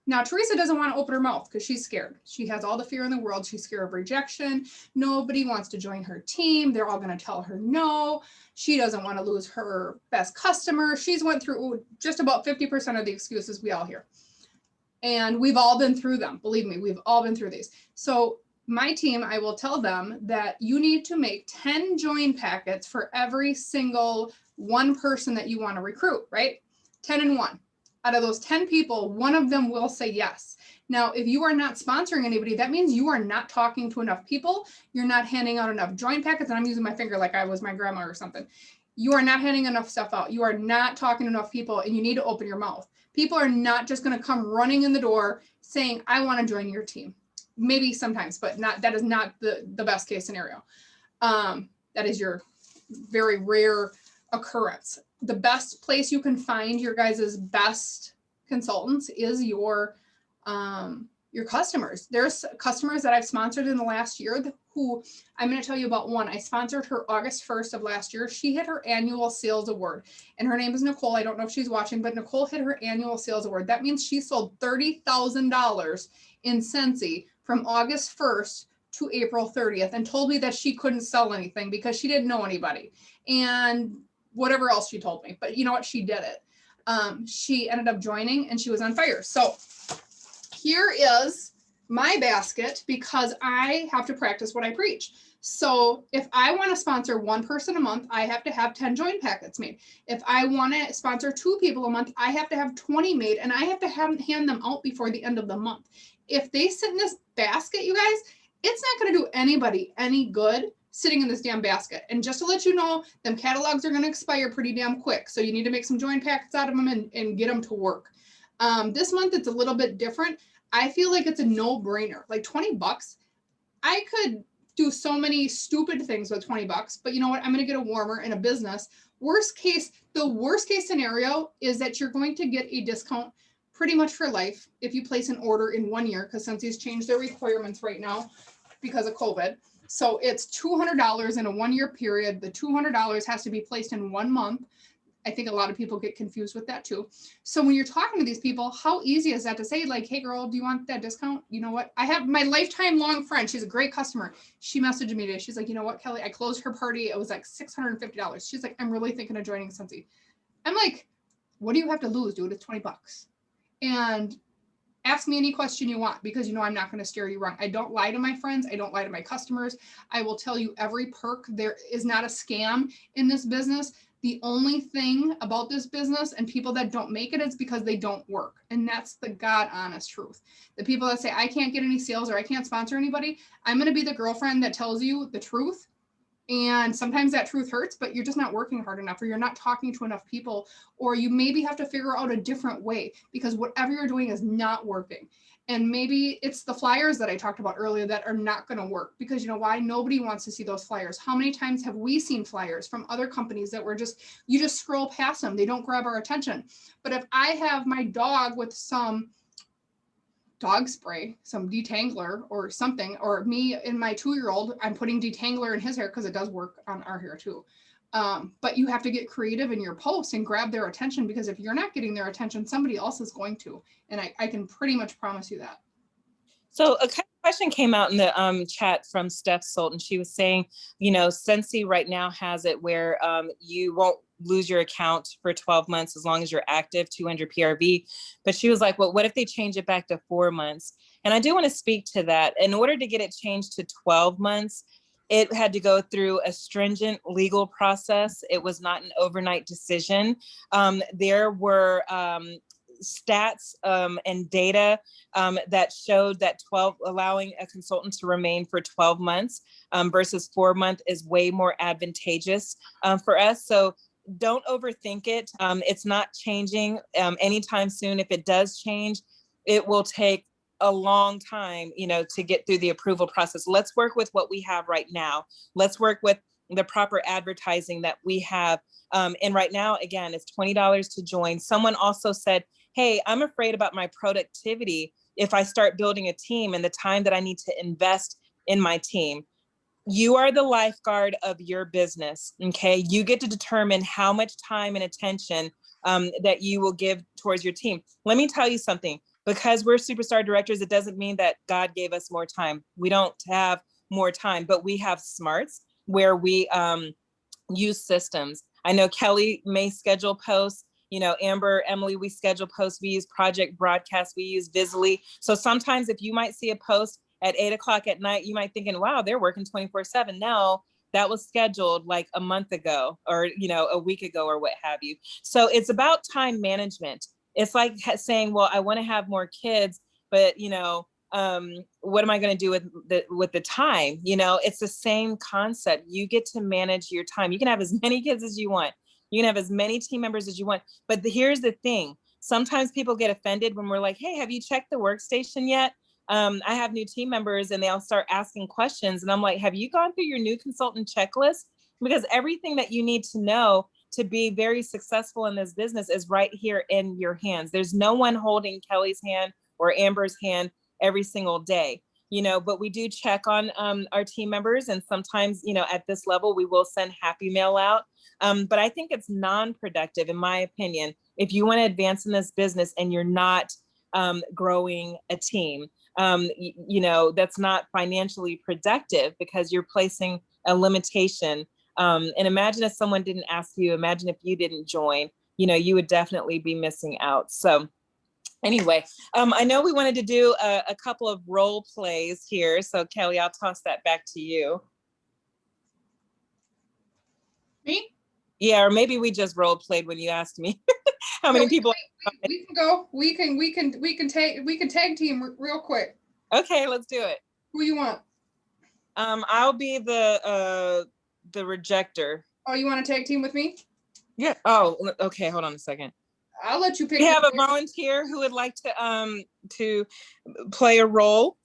now Teresa doesn't want to open her mouth because she's scared. She has all the fear in the world. She's scared of rejection. Nobody wants to join her team. They're all going to tell her no. She doesn't want to lose her best customer. She's went through just about 50% of the excuses we all hear. And we've all been through them. Believe me, we've all been through these. So my team, I will tell them that you need to make 10 join packets for every single one person that you want to recruit, right? 10 and 1. Out of those 10 people, 1 of them will say yes. Now, if you are not sponsoring anybody, that means you are not talking to enough people. You're not handing out enough join packets. And I'm using my finger like I was my grandma or something. You are not handing enough stuff out. You are not talking to enough people, and you need to open your mouth. People are not just going to come running in the door saying, I want to join your team. Maybe sometimes, but that is not the best case scenario. That is your very rare occurrence. The best place you can find your guys' best consultants is your customers. There's customers that I've sponsored in the last year who I'm going to tell you about one. I sponsored her August 1st of last year. She hit her annual sales award, and her name is Nicole. I don't know if she's watching, but Nicole hit her annual sales award. That means she sold $30,000 in Scentsy from August 1st to April 30th, and told me that she couldn't sell anything because she didn't know anybody and whatever else she told me. But you know what? She did it. She ended up joining and she was on fire. So here is my basket because I have to practice what I preach. So if I want to sponsor one person a month, I have to have 10 join packets made. If I want to sponsor 2 people a month, I have to have 20 made, and I have to hand them out before the end of the month. If they sit in this basket, you guys, it's not going to do anybody any good sitting in this damn basket. And just to let you know, them catalogs are going to expire pretty damn quick. So you need to make some join packets out of them and get them to work. This month, it's a little bit different. I feel like it's a no-brainer. Like $20, I could do so many stupid things with $20, but you know what? I'm going to get a warmer in a business. The worst case scenario is that you're going to get a discount pretty much for life if you place an order in 1 year, because Scentsy's changed their requirements right now because of COVID. So it's $200 in a 1 year period. The $200 has to be placed in 1 month. I think a lot of people get confused with that too. So when you're talking to these people, how easy is that to say, like, hey girl, do you want that discount? You know what? I have my lifetime long friend. She's a great customer. She messaged me today. She's like, you know what, Kelly, I closed her party. It was like $650. She's like, I'm really thinking of joining Scentsy. I'm like, what do you have to lose, dude? It's $20. And ask me any question you want, because you know I'm not going to steer you wrong. I don't lie to my friends. I don't lie to my customers. I will tell you every perk. There is not a scam in this business. The only thing about this business and people that don't make it is because they don't work. And that's the God honest truth. The people that say, I can't get any sales or I can't sponsor anybody, I'm going to be the girlfriend that tells you the truth. And sometimes that truth hurts, but you're just not working hard enough, or you're not talking to enough people, or you maybe have to figure out a different way because whatever you're doing is not working. And maybe it's the flyers that I talked about earlier that are not going to work, because you know why? Nobody wants to see those flyers. How many times have we seen flyers from other companies that were you just scroll past them. They don't grab our attention. But if I have my dog with some dog spray, some detangler or something, or me and my 2-year-old, I'm putting detangler in his hair because it does work on our hair too. But you have to get creative in your posts and grab their attention, because if you're not getting their attention, somebody else is going to. And I can pretty much promise you that. So a question came out in the chat from Steph Sultan. She was saying, you know, Scentsy right now has it where you won't lose your account for 12 months as long as you're active, 200 PRV. But she was like, well, what if they change it back to 4 months? And I do want to speak to that. In order to get it changed to 12 months, it had to go through a stringent legal process. It was not an overnight decision. There were stats and data that showed that allowing a consultant to remain for 12 months versus 4 months is way more advantageous for us. So don't overthink it. It's not changing anytime soon. If it does change, it will take a long time, you know, to get through the approval process. Let's work with what we have right now. Let's work with the proper advertising that we have. And right now, again, it's $20 to join. Someone also said, hey, I'm afraid about my productivity if I start building a team and the time that I need to invest in my team. You are the lifeguard of your business, okay? You get to determine how much time and attention that you will give towards your team. Let me tell you something. Because we're superstar directors, it doesn't mean that God gave us more time. We don't have more time, but we have smarts where we use systems. I know Kelly may schedule posts, you know, Amber, Emily, we schedule posts, we use Project Broadcast, we use Visibly. So sometimes if you might see a post at 8 o'clock at night, you might thinking, wow, they're working 24/7. No, that was scheduled like a month ago or, you know, a week ago or what have you. So it's about time management. It's like saying, well, I want to have more kids, but, you know, what am I going to do with the time? You know, it's the same concept. You get to manage your time. You can have as many kids as you want. You can have as many team members as you want. But here's the thing. Sometimes people get offended when we're like, hey, have you checked the workstation yet? I have new team members and they'll start asking questions. And I'm like, have you gone through your new consultant checklist? Because everything that you need to know to be very successful in this business is right here in your hands. There's no one holding Kelly's hand or Amber's hand every single day, you know, but we do check on our team members. And sometimes, you know, at this level, we will send happy mail out. But I think it's non-productive, in my opinion, if you want to advance in this business and you're not growing a team, you know, that's not financially productive because you're placing a limitation. And imagine if someone didn't ask you, imagine if you didn't join, you know, you would definitely be missing out. So anyway, I know we wanted to do a couple of role plays here. So Kelly, I'll toss that back to you. Me? Yeah, or maybe we just role played when you asked me how many people. We can go. We can tag team real quick. Okay, let's do it. Who you want? I'll be the rejector. Oh, you want to tag team with me? Yeah. Oh, okay. Hold on a second. I'll let you pick. We have a volunteer who would like to play a role,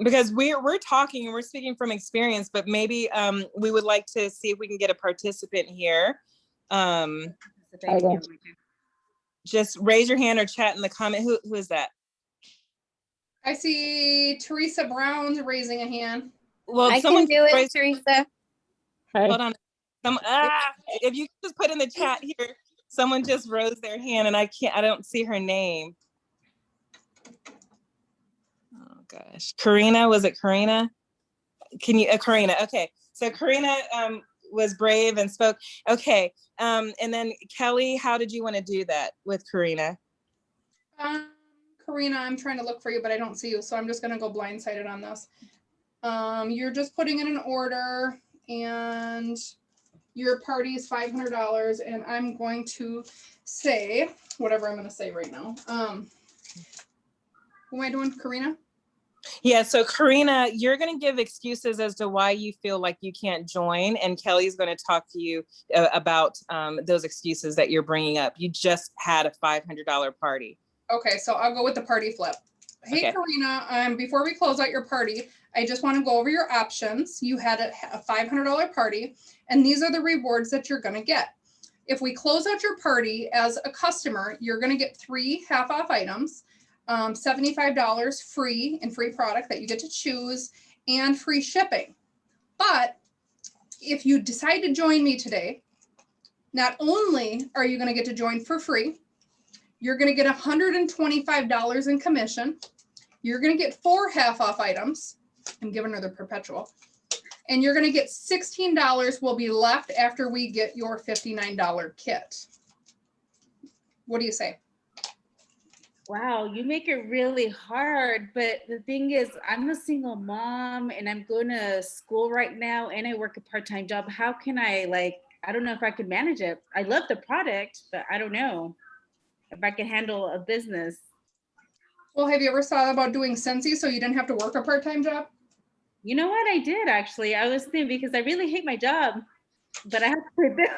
because we're talking and we're speaking from experience, but maybe we would like to see if we can get a participant here. Just raise your hand or chat in the comment. Who is that? I see Teresa Brown's raising a hand. Well, I someone can do it, raise- Teresa. Hold on. If you just put in the chat here, someone just rose their hand and I don't see her name. Oh gosh. Karina, was it Karina? Can you, Karina, okay. So Karina was brave and spoke. Okay, and then Kelly, how did you want to do that with Karina? Karina, I'm trying to look for you, but I don't see you, so I'm just gonna go blindsided on this. You're just putting in an order and your party is $500, and I'm going to say whatever I'm gonna say right now. Who am I doing, Karina? Yeah, so Karina, you're going to give excuses as to why you feel like you can't join, and Kelly's going to talk to you about those excuses that you're bringing up. You just had a $500 party. Okay, so I'll go with the party flip. Hey, Okay. Karina, before we close out your party, I just want to go over your options. You had a $500 party, and these are the rewards that you're going to get. If we close out your party as a customer, you're going to get 3 half-off items, $75 free in free product that you get to choose, and free shipping. But if you decide to join me today, not only are you going to get to join for free, you're going to get $125 in commission. You're going to get 4 half-off items. I'm giving her the perpetual. And you're going to get $16 will be left after we get your $59 kit. What do you say? Wow, you make it really hard. But the thing is, I'm a single mom and I'm going to school right now and I work a part-time job. How can I, I don't know if I could manage it. I love the product, but I don't know if I can handle a business. Well, have you ever thought about doing Scentsy so you didn't have to work a part-time job? You know what? I did actually. I was thinking because I really hate my job, but I have to pay bills.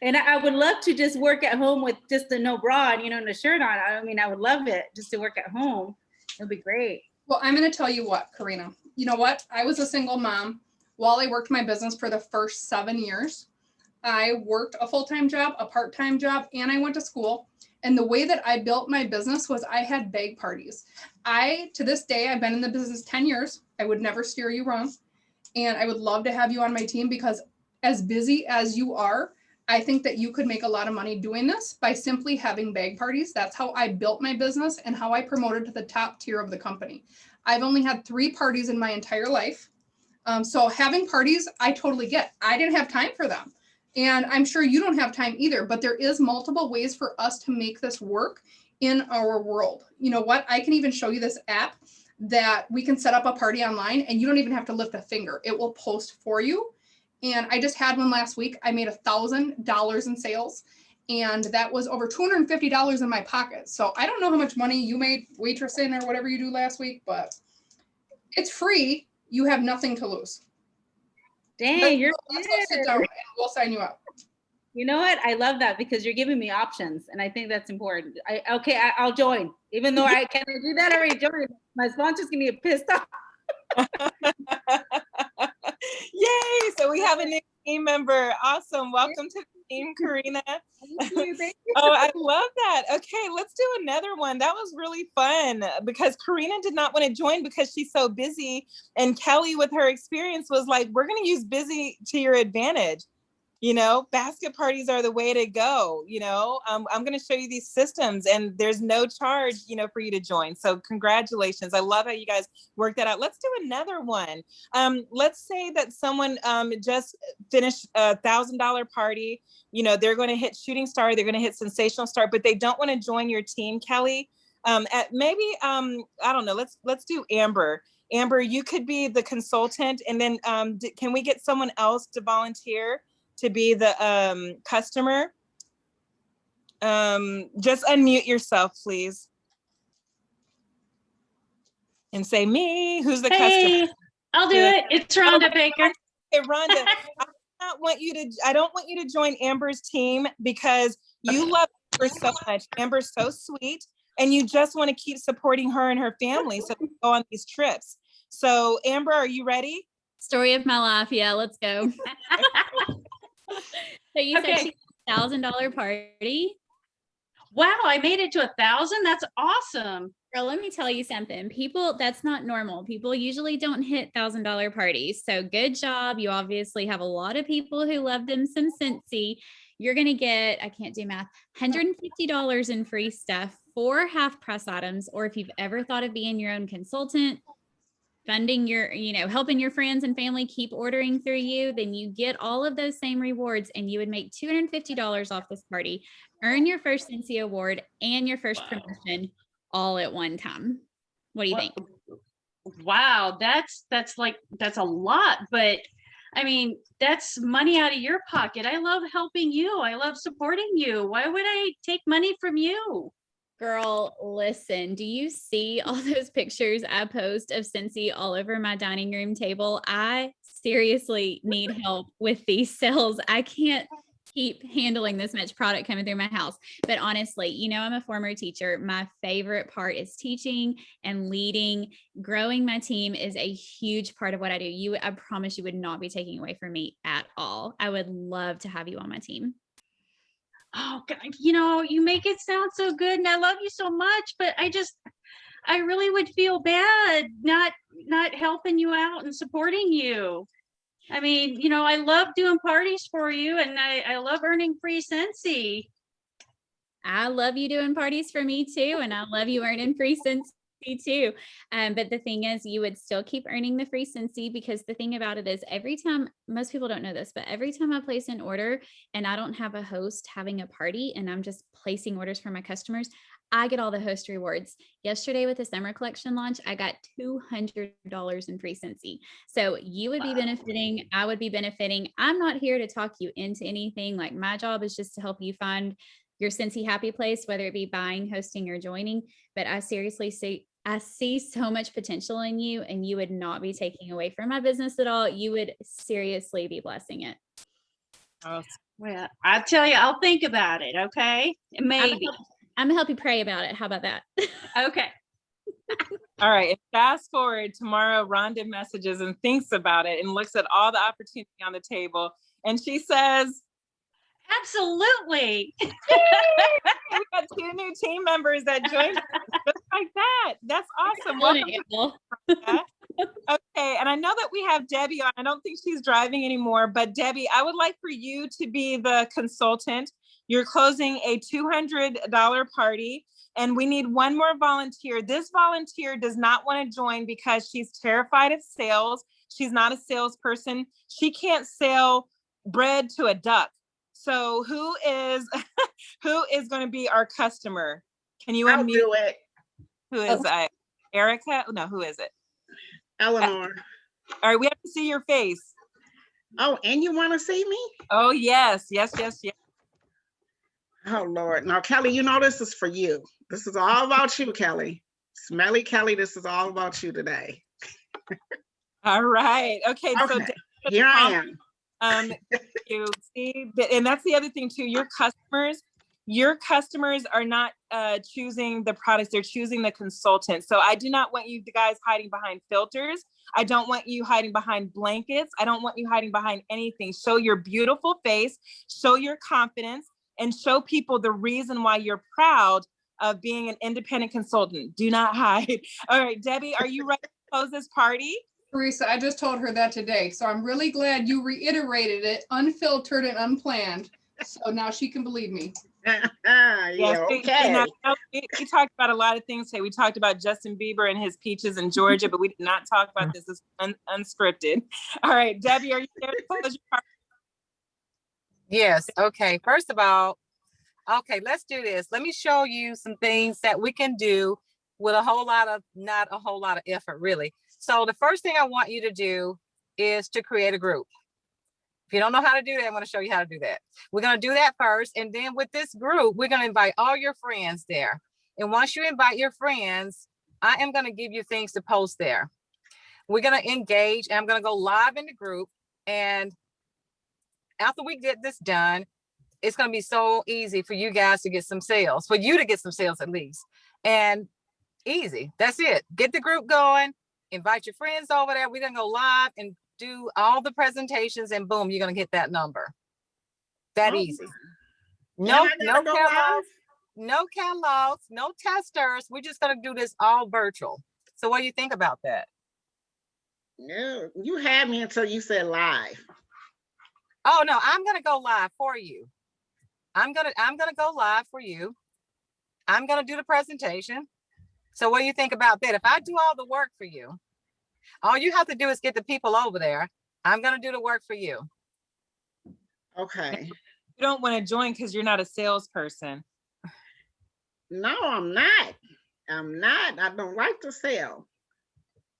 And I would love to just work at home with just a no bra and, and a shirt on. I mean, I would love it just to work at home. It'd be great. Well, I'm going to tell you what, Karina. You know what? I was a single mom while I worked my business for the first 7 years. I worked a full-time job, a part-time job, and I went to school. And the way that I built my business was I had bag parties. To this day, I've been in the business 10 years. I would never steer you wrong. And I would love to have you on my team because as busy as you are, I think that you could make a lot of money doing this by simply having bag parties. That's how I built my business and how I promoted to the top tier of the company. I've only had 3 parties in my entire life. So having parties, I totally get. I didn't have time for them. And I'm sure you don't have time either, but there is multiple ways for us to make this work in our world. You know what? I can even show you this app that we can set up a party online and you don't even have to lift a finger. It will post for you. And I just had one last week. I made $1,000 in sales and that was over $250 in my pocket. So I don't know how much money you made waitressing or whatever you do last week, but it's free. You have nothing to lose. Dang, you're Let's go sit down and we'll sign you up. You know what? I love that because you're giving me options, and I think that's important. I'll join, even though I can't do that already. Join. My sponsor's gonna get pissed off. Yay! So we have a new team member. Awesome. Welcome to the team, Karina. Thank you. Oh, I love that. Okay, let's do another one. That was really fun because Karina did not want to join because she's so busy. And Kelly, with her experience, was like, we're going to use busy to your advantage. Basket parties are the way to go. I'm going to show you these systems and there's no charge, for you to join. So congratulations. I love how you guys work that out. Let's do another one. Let's say that someone just finished a $1,000 party. They're going to hit shooting star. They're going to hit sensational star, but they don't want to join your team, Kelly. Maybe, I don't know, let's do Amber. Amber, you could be the consultant, and then can we get someone else to volunteer to be the customer? Just unmute yourself, please. And say me, who's the customer? Hey, I'll do it. It's Rhonda Baker. Hey, Rhonda, I don't want you to join Amber's team because you love Amber so much. Amber's so sweet, and you just want to keep supporting her and her family so they go on these trips. So Amber, are you ready? Story of my life. Yeah, let's go. So you said she's $1,000 party. Wow, I made it to 1,000. That's awesome. Girl, let me tell you something. People, that's not normal. People usually don't hit $1,000 parties. So good job. You obviously have a lot of people who love them some Scentsy. You're going to get, I can't do math, $150 in free stuff, 4 half price items. Or if you've ever thought of being your own consultant, funding your, helping your friends and family keep ordering through you, then you get all of those same rewards and you would make $250 off this party, earn your first Scentsy award and your first promotion all at one time. What do you think? Wow, that's a lot, but I mean, that's money out of your pocket. I love helping you. I love supporting you. Why would I take money from you? Girl, listen, do you see all those pictures I post of Scentsy all over my dining room table? I seriously need help with these sales. I can't keep handling this much product coming through my house. But honestly, I'm a former teacher. My favorite part is teaching and leading. Growing my team is a huge part of what I do. I promise you would not be taking away from me at all. I would love to have you on my team. Oh, God, you make it sound so good and I love you so much, but I really would feel bad not helping you out and supporting you. I mean, I love doing parties for you and I love earning free Scentsy. I love you doing parties for me too. And I love you earning free Scentsy too. But the thing is, you would still keep earning the free Scentsy because the thing about it is every time, most people don't know this, but every time I place an order and I don't have a host having a party and I'm just placing orders for my customers, I get all the host rewards. Yesterday with the summer collection launch, I got $200 in free Scentsy. So you would be benefiting. I would be benefiting. I'm not here to talk you into anything. Like my job is just to help you find your Scentsy happy place, whether it be buying, hosting, or joining. But I seriously I see so much potential in you and you would not be taking away from my business at all. You would seriously be blessing it. Oh, well, I tell you, I'll think about it. Okay. Maybe. I'm gonna help you pray about it. How about that? Okay. All right. And fast forward tomorrow, Rhonda messages and thinks about it and looks at all the opportunity on the table. And she says, absolutely. We got 2 new team members that joined us just like that. That's awesome. Welcome. Okay. And I know that we have Debbie on. I don't think she's driving anymore, but Debbie, I would like for you to be the consultant. You're closing a $200 party and we need one more volunteer. This volunteer does not want to join because she's terrified of sales. She's not a salesperson. She can't sell bread to a duck. So who is going to be our customer? Can you I'll do it. Who is Erica? No, who is it? Eleanor. All right, we have to see your face. Oh, and you want to see me? Oh, yes. Oh, Lord. Now, Kelly, this is for you. This is all about you, Kelly. Smelly Kelly, this is all about you today. All right. Okay. So here I am. You see, and that's the other thing too. Your customers are not choosing the products; they're choosing the consultant. So I do not want you guys hiding behind filters. I don't want you hiding behind blankets. I don't want you hiding behind anything. Show your beautiful face, show your confidence, and show people the reason why you're proud of being an independent consultant. Do not hide. All right, Debbie, are you ready to close this party? Teresa, I just told her that today. So I'm really glad you reiterated it, unfiltered and unplanned. So now she can believe me. Yeah, okay. We talked about a lot of things today. We talked about Justin Bieber and his peaches in Georgia, but we did not talk about this. It's unscripted. All right, Debbie, are you there to close your party? Yes. Okay. First of all, Okay, let's do this. Let me show you some things that we can do with a whole lot of, not a whole lot of effort, really. So the first thing I want you to do is to create a group. If you don't know how to do that, I'm going to show you how to do that. We're going to do that first. And then with this group, we're going to invite all your friends there. And once you invite your friends, I am going to give you things to post there. We're going to engage, and I'm going to go live in the group. And after we get this done, it's going to be so easy for you guys to get some sales, for you to get some sales at least. And easy. That's it. Get the group going, invite your friends over there. We're going to go live and do all the presentations, and boom, you're going to get that number. That easy. No catalogs, no testers. We're just going to do this all virtual. So what do you think about that? No, you had me until you said live. Oh no, I'm going to go live for you. I'm going to go live for you. I'm going to do the presentation. So what do you think about that? If I do all the work for you, all you have to do is get the people over there. I'm going to do the work for you. Okay. You don't want to join because you're not a salesperson. No, I'm not. I don't like to sell.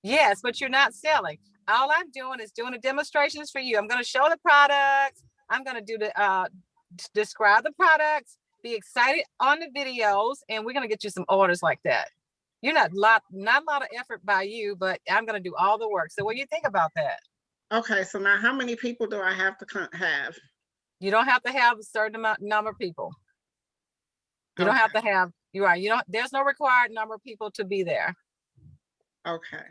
Yes, but you're not selling. All I'm doing is doing the demonstrations for you. I'm going to show the products. I'm going to do the describe the products, be excited on the videos, and we're going to get you some orders like that. You're not a lot of effort by you, but I'm going to do all the work. So what do you think about that? Okay, so now how many people do I have to have? You don't have to have a certain number of people. You don't have to have, you're right. There's no required number of people to be there. Okay.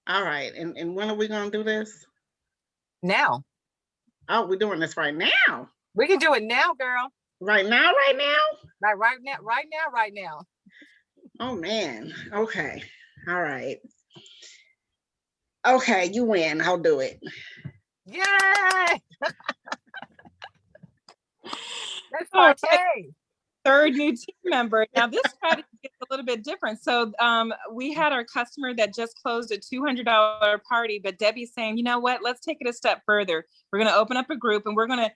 All right. And when are we going to do this? Now. Oh, we're doing this right now. We can do it now, girl. Right now? Right now. Oh man. Okay. All right. Okay, you win. I'll do it. Yay! That's okay. Third new team member. Now this strategy is a little bit different. So we had our customer that just closed a $200 party, but Debbie's saying, you know what, let's take it a step further. We're going to open up a group and we're going to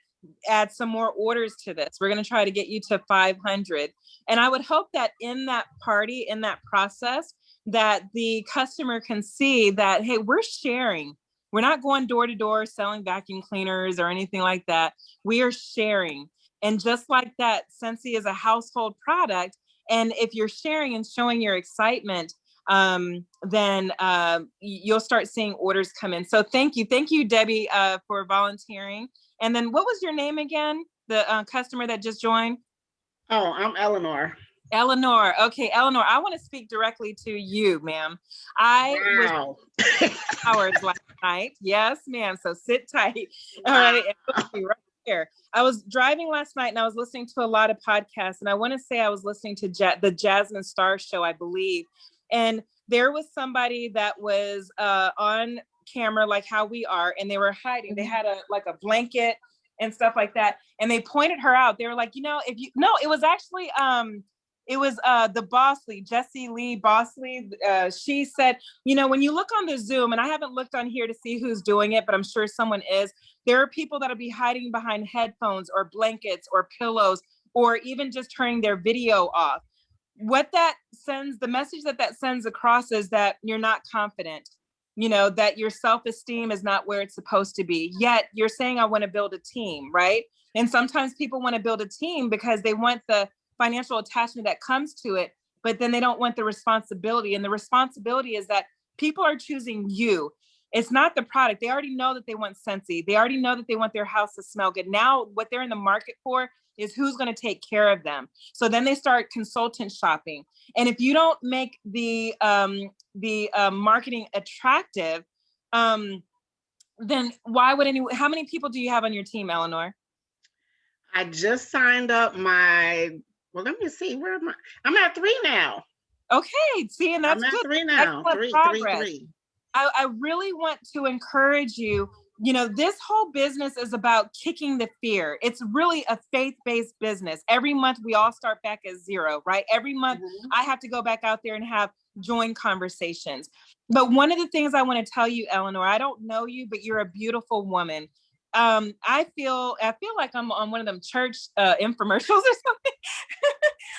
add some more orders to this. We're going to try to get you to 500. And I would hope that in that party, in that process, that the customer can see that, hey, we're sharing. We're not going door to door selling vacuum cleaners or anything like that. We are sharing. And just like that, Scentsy is a household product. And if you're sharing and showing your excitement, then you'll start seeing orders come in. So thank you, Debbie, for volunteering. And then what was your name again? The customer that just joined? Oh, I'm Eleanor. Eleanor. Okay, Eleanor, I want to speak directly to you, ma'am. I was hours last night. Yes, ma'am. So sit tight. All right. Right here. I was driving last night and I was listening to a lot of podcasts, and I want to say I was listening to the Jasmine Star show, I believe. And there was somebody that was on camera, like how we are, and they were hiding. They had a blanket and stuff like that. And they pointed her out. They were like, it was actually, it was the Bosley, Jessie Lee Bosley. She said, when you look on the Zoom, and I haven't looked on here to see who's doing it, but I'm sure someone is, there are people that'll be hiding behind headphones or blankets or pillows, or even just turning their video off. What that sends, the message that sends across is that you're not confident, that your self-esteem is not where it's supposed to be. Yet you're saying, I want to build a team, right? And sometimes people want to build a team because they want the financial attachment that comes to it, but then they don't want the responsibility. And the responsibility is that people are choosing you. It's not the product. They already know that they want Scentsy. They already know that they want their house to smell good. Now what they're in the market for is who's going to take care of them. So then they start consultant shopping. And if you don't make the marketing attractive, then why would how many people do you have on your team, Eleanor? I just signed up let me see, where am I? I'm at 3 now. Okay, see, and that's I'm at good. 3 now. Three. I really want to encourage you. This whole business is about kicking the fear. It's really a faith-based business. Every month we all start back at zero, right? Every month I have to go back out there and have join conversations. But one of the things I want to tell you, Eleanor, I don't know you, but you're a beautiful woman. I feel like I'm on one of them church infomercials or something.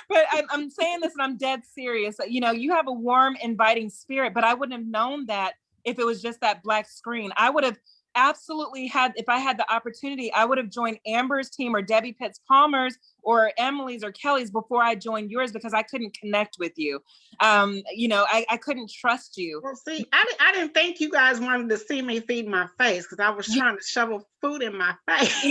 But I'm saying this and I'm dead serious. You know, you have a warm, inviting spirit, but I wouldn't have known that if it was just that black screen. I would have absolutely had, if I had the opportunity, I would have joined Amber's team or Debbie Pitts Palmer's or Emily's or Kelly's before I joined yours, because I couldn't connect with you. You know, I couldn't trust you. Well, see, I didn't think you guys wanted to see me feed my face because I was trying to shovel food in my face.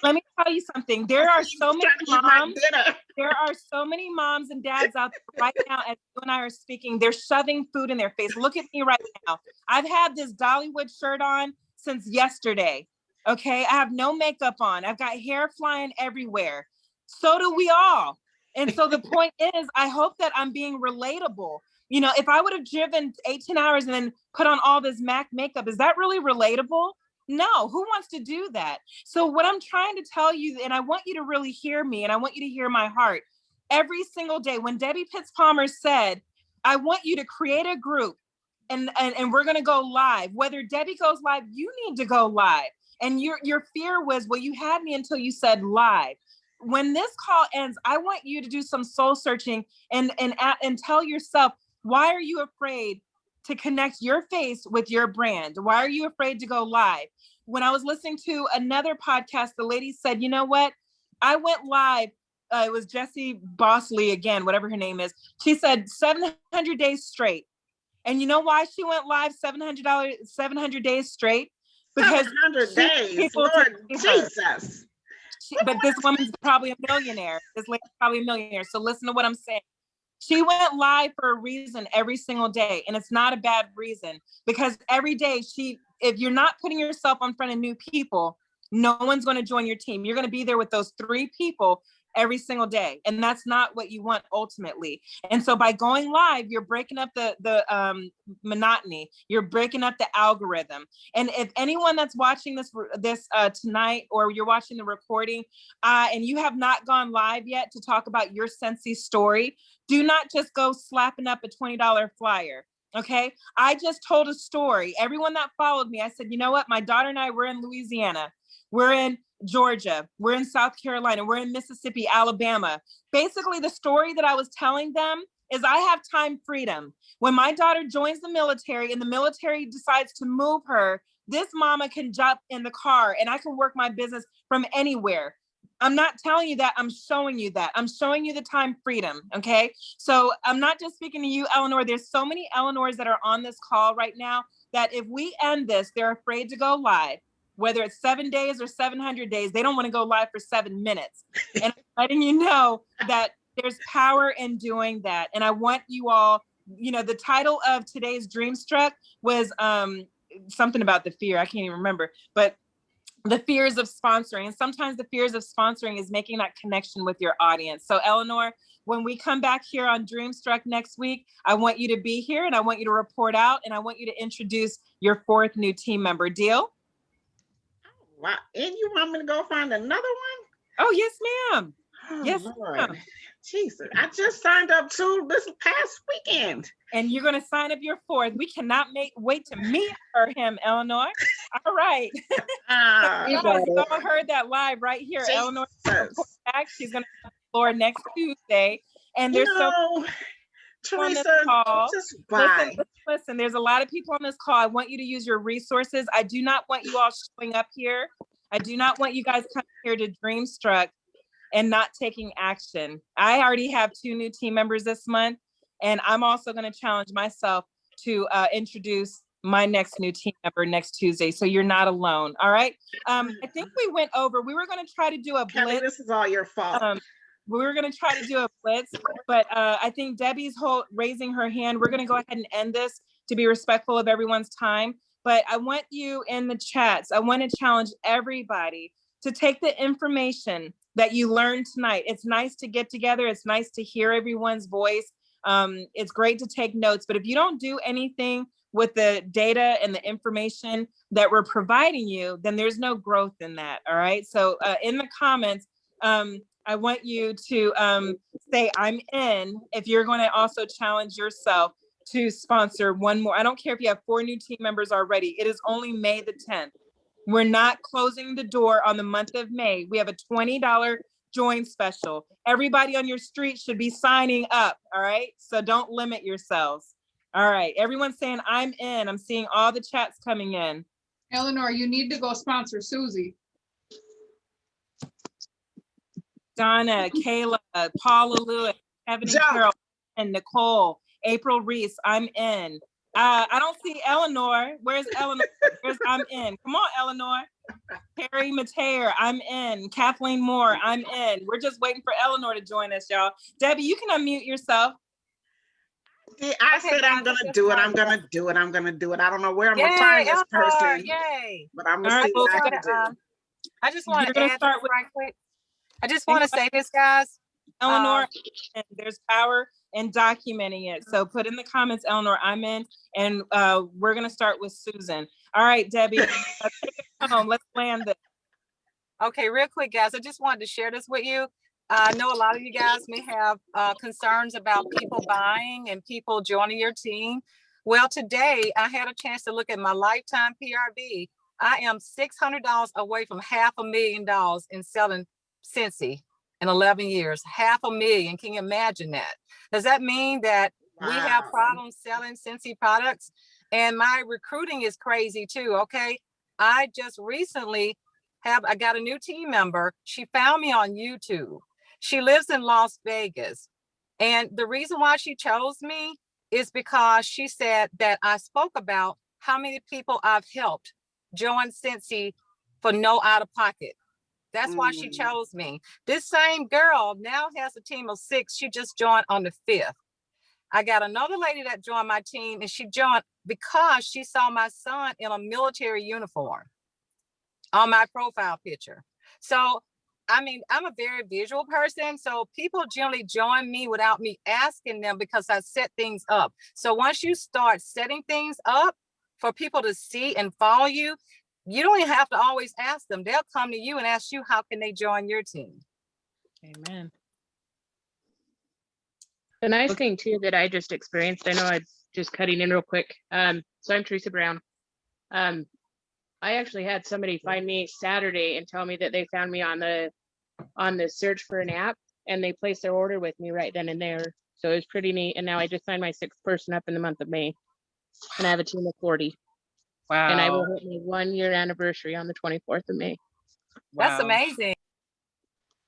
Let me tell you something. There are so many moms. Dinner. There are so many moms and dads out there right now, as you and I are speaking, they're shoving food in their face. Look at me right now. I've had this Dollywood shirt on since yesterday. Okay. I have no makeup on. I've got hair flying everywhere. So do we all. And so the point is, I hope that I'm being relatable. You know, if I would have driven 18 hours and then put on all this MAC makeup, is that really relatable? No, who wants to do that? So what I'm trying to tell you, and I want you to really hear me, and I want you to hear my heart. Every single day, when Debbie Pitts Palmer said, I want you to create a group and we're going to go live. Whether Debbie goes live, you need to go live. And your fear was, well, you had me until you said live. When this call ends, I want you to do some soul searching and tell yourself, why are you afraid to connect your face with your brand? Why are you afraid to go live? When I was listening to another podcast, the lady said, you know what? I went live. It was Jessie Bosley again, whatever her name is. She said 700 days straight. And you know why she went live 700 days straight? Because 700 days, Lord Jesus. But this woman's probably a millionaire. This lady's probably a millionaire. So listen to what I'm saying. She went live for a reason every single day. And it's not a bad reason, because every day if you're not putting yourself in front of new people, no one's going to join your team. You're going to be there with those 3 people every single day. And that's not what you want ultimately. And so by going live, you're breaking up the monotony. You're breaking up the algorithm. And if anyone that's watching this tonight, or you're watching the recording, and you have not gone live yet to talk about your Scentsy story, do not just go slapping up a $20 flyer. Okay. I just told a story. Everyone that followed me, I said, you know what? My daughter and I, we're in Louisiana. We're in Georgia. We're in South Carolina. We're in Mississippi, Alabama. Basically, the story that I was telling them is I have time freedom. When my daughter joins the military and the military decides to move her, this mama can jump in the car and I can work my business from anywhere. I'm not telling you that, I'm showing you that. I'm showing you the time freedom, okay? So I'm not just speaking to you, Eleanor. There's so many Eleanors that are on this call right now that if we end this, they're afraid to go live. Whether it's 7 days or 700 days, they don't want to go live for 7 minutes. And I'm letting you know that there's power in doing that. And I want you all, you know, the title of today's Dreamstruck was something about the fear. I can't even remember, but the fears of sponsoring. And sometimes the fears of sponsoring is making that connection with your audience. So Eleanor, when we come back here on Dreamstruck next week, I want you to be here and I want you to report out and I want you to introduce your 4th new team member. Deal? Wow. And you want me to go find another one? Oh, yes, ma'am. Oh, Yes, Lord. ma'am. Jesus. I just signed up to this past weekend. And you're going to sign up your 4th. We cannot wait to meet him, Eleanor. All right. You all heard that live right here. Jesus. Eleanor, she's going to have the floor next Tuesday. And there's Teresa, just bye. Listen, there's a lot of people on this call. I want you to use your resources. I do not want you all showing up here. I do not want you guys coming here to Dreamstruck and not taking action. I already have 2 new team members this month, and I'm also going to challenge myself to introduce my next new team member next Tuesday. So you're not alone. All right. I think we went over. We were going to try to do a Kelly, blitz. this is all your fault. We were going to try to do a blitz, but I think Debbie's raising her hand. We're going to go ahead and end this to be respectful of everyone's time. But I want you in the chats, I want to challenge everybody to take the information that you learned tonight. It's nice to get together. It's nice to hear everyone's voice. It's great to take notes, but if you don't do anything with the data and the information that we're providing you, then there's no growth in that. All right. So in the comments, I want you to say I'm in if you're going to also challenge yourself to sponsor one more. I don't care if you have 4 new team members already. It is only May the 10th. We're not closing the door on the month of May. We have a $20 join special. Everybody on your street should be signing up, all right? So don't limit yourselves. All right, everyone's saying I'm in. I'm seeing all the chats coming in. Eleanor, you need to go sponsor Susie. Donna, Kayla, Paula Lewis, Kevin and Jump. Carol, and Nicole, April Reese, I'm in. I don't see Eleanor. Where's Eleanor? I'm in. Come on, Eleanor. Perry Mateer, I'm in. Kathleen Moore, I'm in. We're just waiting for Eleanor to join us, y'all. Debbie, you can unmute yourself. Yeah, I Okay, said I'm guys, gonna do it. I'm gonna do it. I'm gonna do it. I don't know where I'm gonna Yay, find this Eleanor, person, yay. but I'm All gonna right, see what I wanna, can do. I just want You're to gonna add start this with right quick. I just want to say this, guys. Eleanor, and there's power in documenting it. So put in the comments, Eleanor, I'm in, and we're gonna start with Susan. All right, Debbie, take it home. Let's land this. Okay, real quick, guys, I just wanted to share this with you. I know a lot of you guys may have concerns about people buying and people joining your team. Well, today I had a chance to look at my lifetime PRV. I am $600 away from $500,000 in selling Scentsy in 11 years. $500,000. Can you imagine that? Does that mean that we have Wow. problems selling Scentsy products? And my recruiting is crazy too. Okay. I just recently I got a new team member. She found me on YouTube. She lives in Las Vegas. And the reason why she chose me is because she said that I spoke about how many people I've helped join Scentsy for no out of pocket. That's why she chose me. This same girl now has a team of 6. She just joined on the 5th. I got another lady that joined my team, and she joined because she saw my son in a military uniform on my profile picture. So, I mean, I'm a very visual person. So people generally join me without me asking them because I set things up. So once you start setting things up for people to see and follow you, you don't even have to always ask them. They'll come to you and ask you, how can they join your team? Amen. The nice thing too that I just experienced, I know I'm just cutting in real quick. So I'm Teresa Brown. I actually had somebody find me Saturday and tell me that they found me on the search for an app, and they placed their order with me right then and there. So it was pretty neat. And now I just signed my 6th person up in the month of May, and I have a team of 40. Wow. And I will hit my 1-year anniversary on the 24th of May. That's Wow. amazing.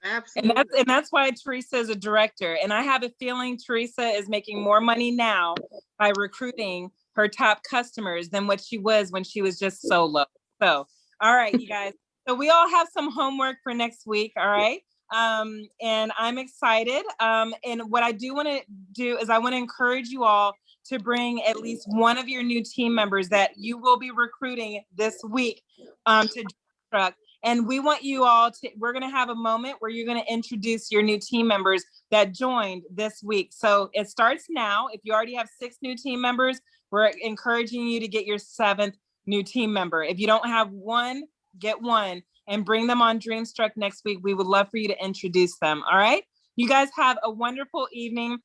Absolutely. And that's why Teresa is a director. And I have a feeling Teresa is making more money now by recruiting her top customers than what she was when she was just solo. So, all right, you guys. So we all have some homework for next week. All right. And I'm excited. And what I do want to do is I want to encourage you all to bring at least one of your new team members that you will be recruiting this week to Truck. And we want you all to, we're going to have a moment where you're going to introduce your new team members that joined this week. So it starts now. If you already have 6 new team members, we're encouraging you to get your 7th new team member. If you don't have one, get one and bring them on Dreamstruck next week. We would love for you to introduce them. All right. You guys have a wonderful evening.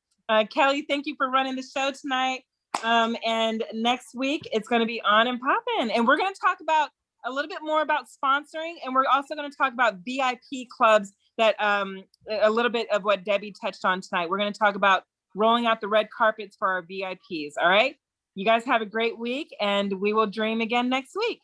Kelly, thank you for running the show tonight. And next week it's going to be on and popping. And we're going to talk about a little bit more about sponsoring. And we're also going to talk about VIP clubs that a little bit of what Debbie touched on tonight. We're going to talk about rolling out the red carpets for our VIPs. All right. You guys have a great week, and we will dream again next week.